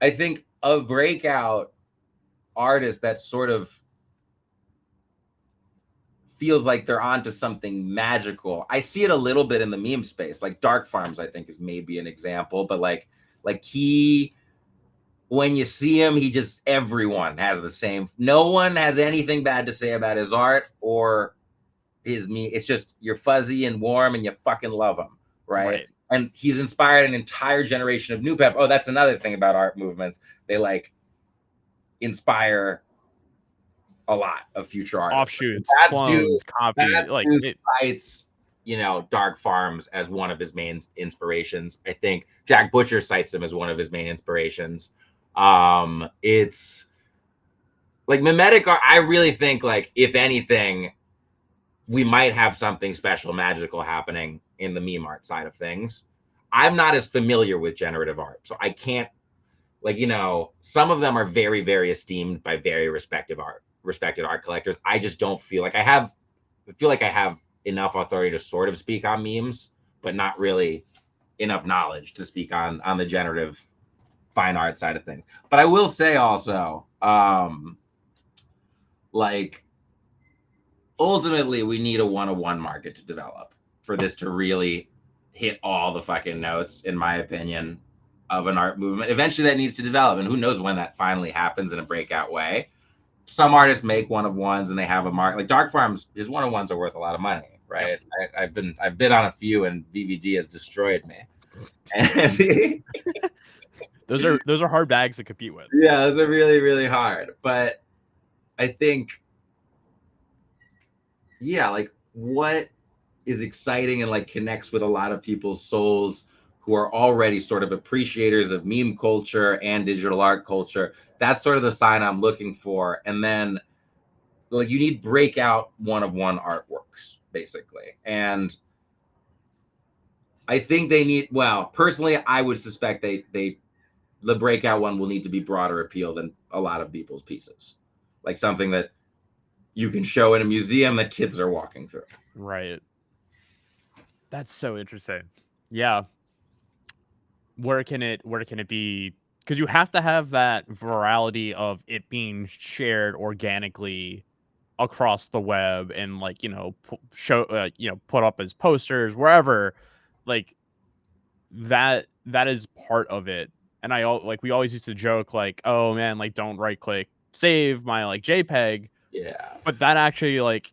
S3: I think a breakout artist that sort of feels like they're onto something magical. I see it a little bit in the meme space. Like Dark Farms, I think, is maybe an example, but like he. When you see him, everyone has the same. No one has anything bad to say about his art or his me. It's just you're fuzzy and warm and you fucking love him, right? And he's inspired an entire generation of new pep. Oh, that's another thing about art movements. They like inspire a lot of future artists.
S1: Offshoots, clones, copies. Like
S3: it cites, Dark Farms as one of his main inspirations. I think Jack Butcher cites him as one of his main inspirations. It's like mimetic art. I really think like if anything, we might have something special, magical happening in the meme art side of things. I'm not as familiar with generative art, so I can't some of them are very, very esteemed by very respected art collectors. I just don't feel like I have enough authority to sort of speak on memes, but not really enough knowledge to speak on the generative fine art side of things. But I will say also, like ultimately we need a one-on-one market to develop for this to really hit all the fucking notes, in my opinion, of an art movement. Eventually that needs to develop, and who knows when that finally happens in a breakout way. Some artists make one-of-ones and they have a mark. Like Dark Farms, his one-of-ones are worth a lot of money, right? Yep. I've been on a few, and VVD has destroyed me. And
S1: those are hard bags to compete with.
S3: Yeah, those are really, really hard. But I think, yeah, like what is exciting and like connects with a lot of people's souls who are already sort of appreciators of meme culture and digital art culture. That's sort of the sign I'm looking for. And then like you need breakout one-of-one artworks, basically. And I think they need, well, personally, I would suspect the breakout one will need to be broader appeal than a lot of people's pieces. Like something that you can show in a museum that kids are walking through.
S1: Right. That's so interesting. Yeah. Where can it be? Because you have to have that virality of it being shared organically across the web and like, put up as posters wherever, like that is part of it. And we always used to joke like, oh man, like don't right click save my like JPEG.
S3: Yeah.
S1: But that actually like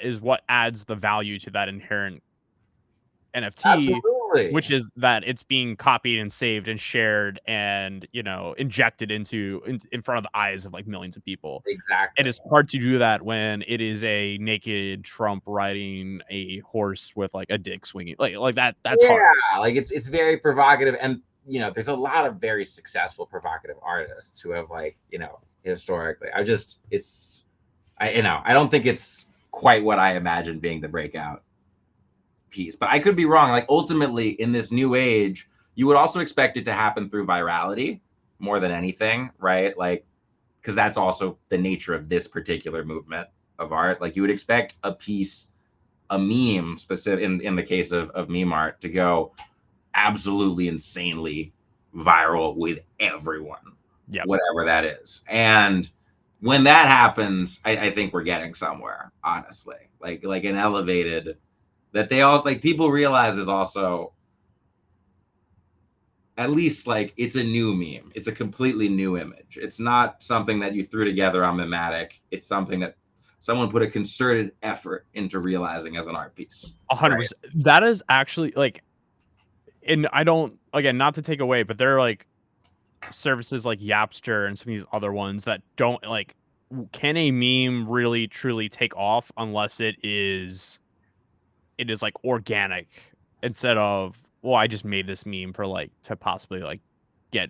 S1: is what adds the value to that inherent NFT.
S3: Absolutely.
S1: Which is that it's being copied and saved and shared and, injected into in front of the eyes of like millions of people.
S3: Exactly.
S1: And it's hard to do that when it is a naked Trump riding a horse with like a dick swinging like that. That's hard.
S3: Yeah, like it's very provocative, and there's a lot of very successful provocative artists who have like historically. I don't think it's quite what I imagined being the breakout piece, but I could be wrong. Like ultimately in this new age, you would also expect it to happen through virality more than anything, right? Like, because that's also the nature of this particular movement of art. Like you would expect a piece, a meme specific in the case of meme art, to go absolutely insanely viral with everyone, whatever that is. And when that happens, I think we're getting somewhere, honestly. Like an elevated that they all like people realize is also at least like it's a new meme. It's a completely new image. It's not something that you threw together on Memetic. It's something that someone put a concerted effort into realizing as an art piece.
S1: 100%. That is actually like, and I don't, again, not to take away, but there are like services like Yapster and some of these other ones that don't like, can a meme really truly take off unless it is like organic instead of, well, I just made this meme for like to possibly like get,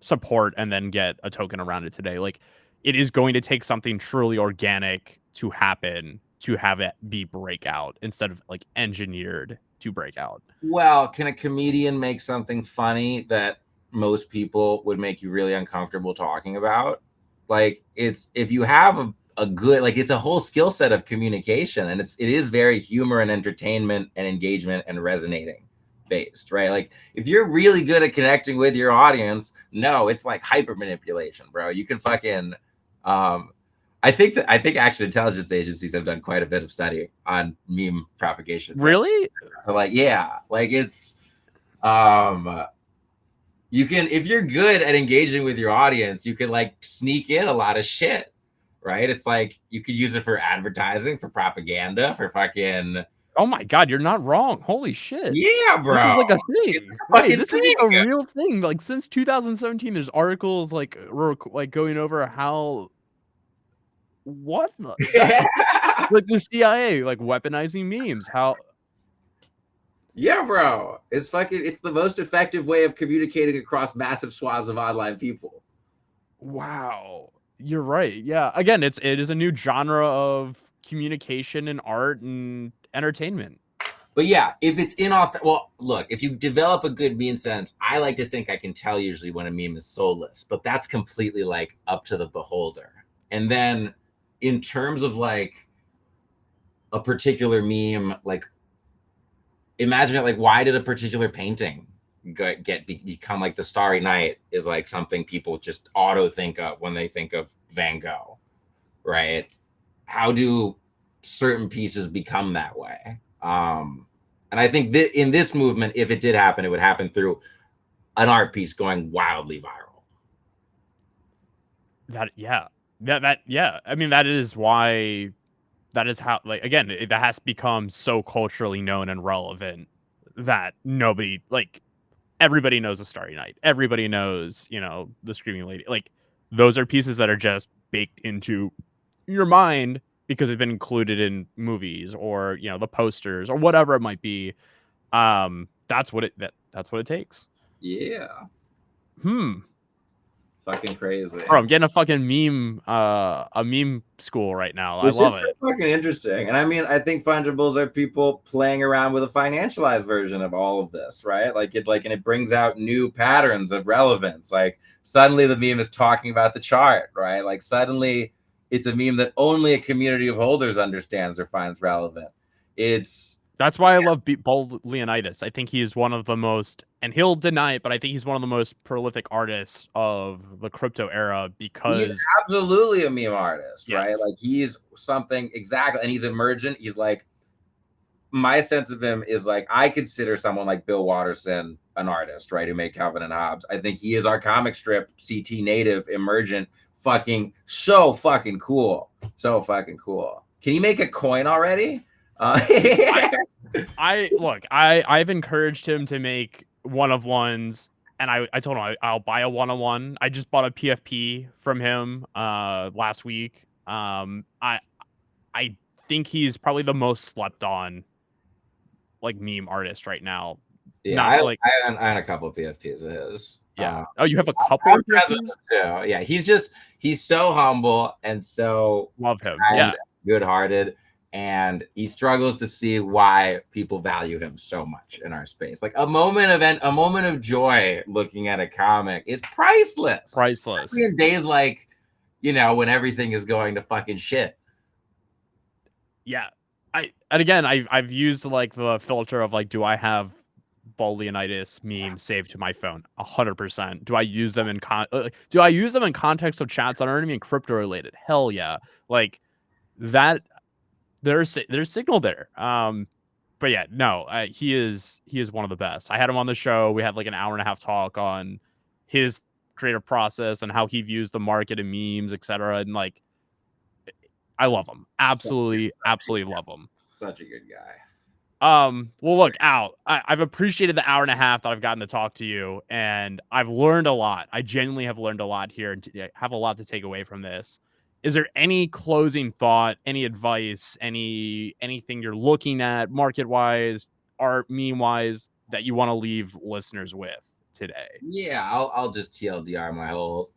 S1: support and then get a token around it today. Like it is going to take something truly organic to happen to have it be breakout instead of like engineered to break out.
S3: Well, can a comedian make something funny that most people would make you really uncomfortable talking about? Like it's, if you have a good, like it's a whole skill set of communication, and it is very humor and entertainment and engagement and resonating based, right? Like if you're really good at connecting with your audience, no, it's like hyper manipulation, bro. You can fucking I think actually intelligence agencies have done quite a bit of study on meme propagation.
S1: Really?
S3: So like, yeah, like it's you can, if you're good at engaging with your audience, you can like sneak in a lot of shit, right? It's like you could use it for advertising, for propaganda, for fucking.
S1: Oh my God, you're not wrong. Holy shit.
S3: Yeah, bro.
S1: This is like a thing.
S3: Wait,
S1: this is like a real thing. Like since 2017, there's articles like going over how what the like the CIA like weaponizing memes. How.
S3: Yeah, bro. It's the most effective way of communicating across massive swaths of online people.
S1: Wow. You're right. Yeah. Again, it is a new genre of communication and art and entertainment.
S3: But yeah, if it's well, look, if you develop a good meme sense, I like to think I can tell usually when a meme is soulless, but that's completely like up to the beholder. And then in terms of like a particular meme, like imagine it, like why did a particular painting become like the Starry Night is like something people just auto think of when they think of Van Gogh, right? how do certain pieces become that way? And I think that in this movement, if it did happen, it would happen through an art piece going wildly viral.
S1: Yeah. I mean, that is why. That is how, like, again, that has become so culturally known and relevant that nobody, like, everybody knows a Starry Night. Everybody knows, the Screaming Lady. Like, those are pieces that are just baked into your mind because they've been included in movies or, the posters or whatever it might be. That's what it takes.
S3: Yeah. Fucking crazy.
S1: Bro, I'm getting a fucking meme school right now.
S3: Which
S1: I love
S3: is
S1: it.
S3: So fucking interesting. And I mean, I think fungibles are people playing around with a financialized version of all of this, right? And it brings out new patterns of relevance. Like suddenly the meme is talking about the chart, right? Like suddenly it's a meme that only a community of holders understands or finds relevant.
S1: That's why I love Paul Leonidas. I think he is one of the most, and he'll deny it, but I think he's one of the most prolific artists of the crypto era because
S3: he's absolutely a meme artist,
S1: yes.
S3: right? Like he's something exactly, and he's emergent. He's like, my sense of him is like, I consider someone like Bill Watterson an artist, right? Who made Calvin and Hobbes. I think he is our comic strip CT native, emergent, fucking so fucking cool. So fucking cool. Can you make a coin already?
S1: I've encouraged him to make one-of-ones, and I told him I'll buy a one-on-one. I just bought a PFP from him last week. I think he's probably the most slept on like meme artist right now.
S3: Yeah, I own a couple of PFPs of his.
S1: Yeah. Oh, you have a couple of PFPs
S3: too. Yeah, he's so humble and so
S1: love him.
S3: Good-hearted. And he struggles to see why people value him so much in our space. Like a moment of joy looking at a comic is priceless.
S1: Priceless.
S3: In days like, when everything is going to fucking shit.
S1: Yeah. I've used like the filter of like, do I have Paul Leonidas memes saved to my phone? 100%. Do I use them in context of chats that aren't even crypto related? Hell yeah. Like that. There's signal there. But yeah, no, he is one of the best. I had him on the show. We had like an hour and a half talk on his creative process and how he views the market and memes, etc. And like, I love him. Absolutely love him.
S3: Such a good guy.
S1: Well, look, Al, I've appreciated the hour and a half that I've gotten to talk to you, and I've learned a lot. I genuinely have learned a lot here, and have a lot to take away from this. Is there any closing thought, any advice, anything you're looking at market-wise, art, meme-wise, that you want to leave listeners with today?
S3: Yeah, I'll just TLDR my whole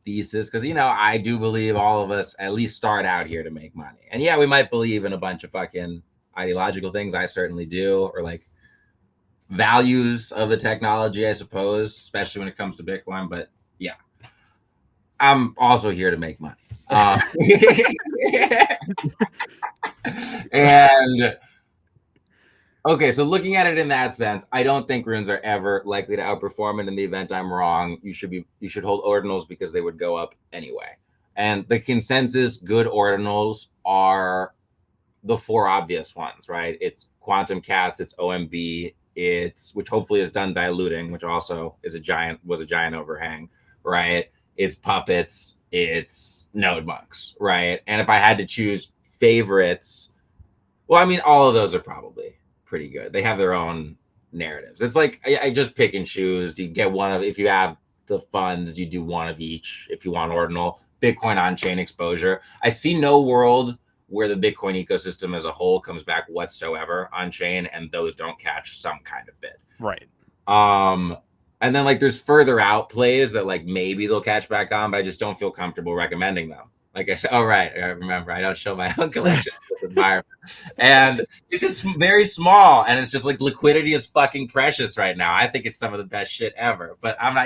S3: thesis because I do believe all of us at least start out here to make money. And yeah, we might believe in a bunch of fucking ideological things. I certainly do, or like values of the technology, I suppose, especially when it comes to Bitcoin. But yeah, I'm also here to make money. And okay, so looking at it in that sense, I don't think runes are ever likely to outperform it. In the event I'm wrong, you should hold ordinals because they would go up anyway. And the consensus good ordinals are the four obvious ones, right? It's Quantum Cats, it's OMB, which hopefully is done diluting, which also was a giant overhang, right? It's Puppets, it's Node Monks, right? And if I had to choose favorites, well, I mean, all of those are probably pretty good. They have their own narratives. It's like I just pick and choose. You get one of, if you have the funds, you do one of each. If you want ordinal, Bitcoin on-chain exposure. I see no world where the Bitcoin ecosystem as a whole comes back whatsoever on-chain, and those don't catch some kind of bid.
S1: Right.
S3: And then like there's further out plays that like maybe they'll catch back on, but I just don't feel comfortable recommending them. Like I said, I remember I don't show my own collection environment. And it's just very small, and it's just like liquidity is fucking precious right now. I think it's some of the best shit ever. But I'm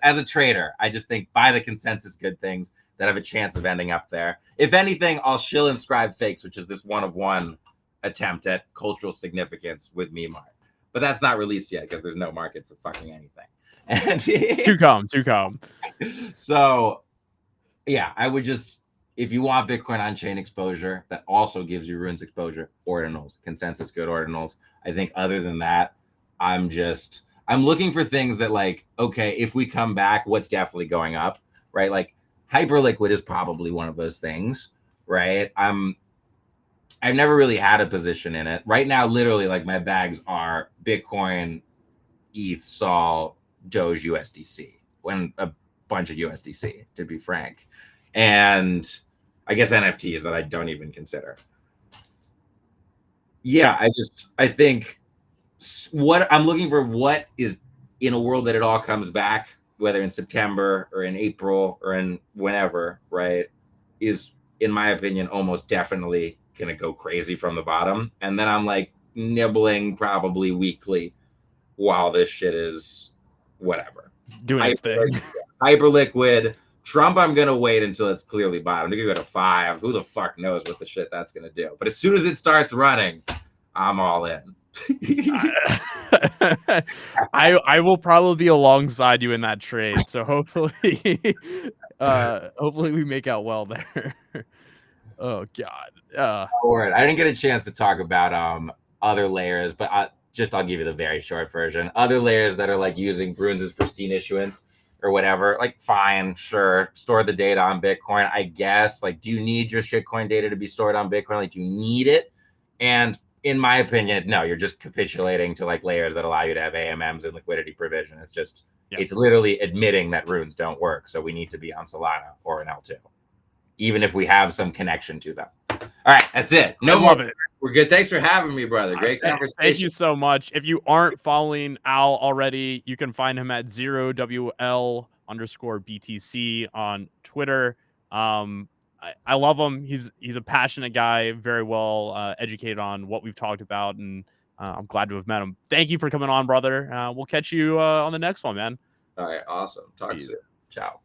S3: as a trader, I just think buy the consensus good things that have a chance of ending up there. If anything, I'll shill inscribe fakes, which is this one-of-one attempt at cultural significance with meme art. But that's not released yet because there's no market for fucking anything. And
S1: to come.
S3: So yeah, I would just if you want Bitcoin on-chain exposure that also gives you runes exposure, Ordinals, consensus good Ordinals. I think other than that, I'm looking for things that like, okay, if we come back, what's definitely going up, right? Like Hyperliquid is probably one of those things, right? I've never really had a position in it. Right now, literally, like my bags are Bitcoin, ETH, Sol, Doge, USDC, when a bunch of USDC, to be frank. And I guess NFTs that I don't even consider. Yeah, I think what I'm looking for, what is in a world that it all comes back, whether in September or in April or in whenever, right, is, in my opinion, almost definitely going to go crazy from the bottom. And then I'm like nibbling probably weekly while this shit is whatever.
S1: Doing its thing.
S3: Hyperliquid. Trump, I'm going to wait until it's clearly bottom. They're going to go to 5. Who the fuck knows what the shit that's going to do? But as soon as it starts running, I'm all in.
S1: I will probably be alongside you in that trade. So hopefully, hopefully we make out well there. Oh God.
S3: Word. I didn't get a chance to talk about other layers, but I'll give you the very short version. Other layers that are like using runes as pristine issuance or whatever, like fine, sure, store the data on Bitcoin, I guess. Like, do you need your shitcoin data to be stored on Bitcoin? Like, do you need it? And in my opinion, no, you're just capitulating to like layers that allow you to have AMMs and liquidity provision. It's just, it's literally admitting that runes don't work. So we need to be on Solana or an L2, even if we have some connection to them. All right, that's it. No more.
S1: It.
S3: We're good. Thanks for having me, brother. Great conversation.
S1: Thank you so much. If you aren't following Al already, you can find him at 0WL_BTC on Twitter. I love him. He's a passionate guy, very well educated on what we've talked about, and I'm glad to have met him. Thank you for coming on, brother. We'll catch you on the next one, man.
S3: All right, awesome. Talk soon. Ciao.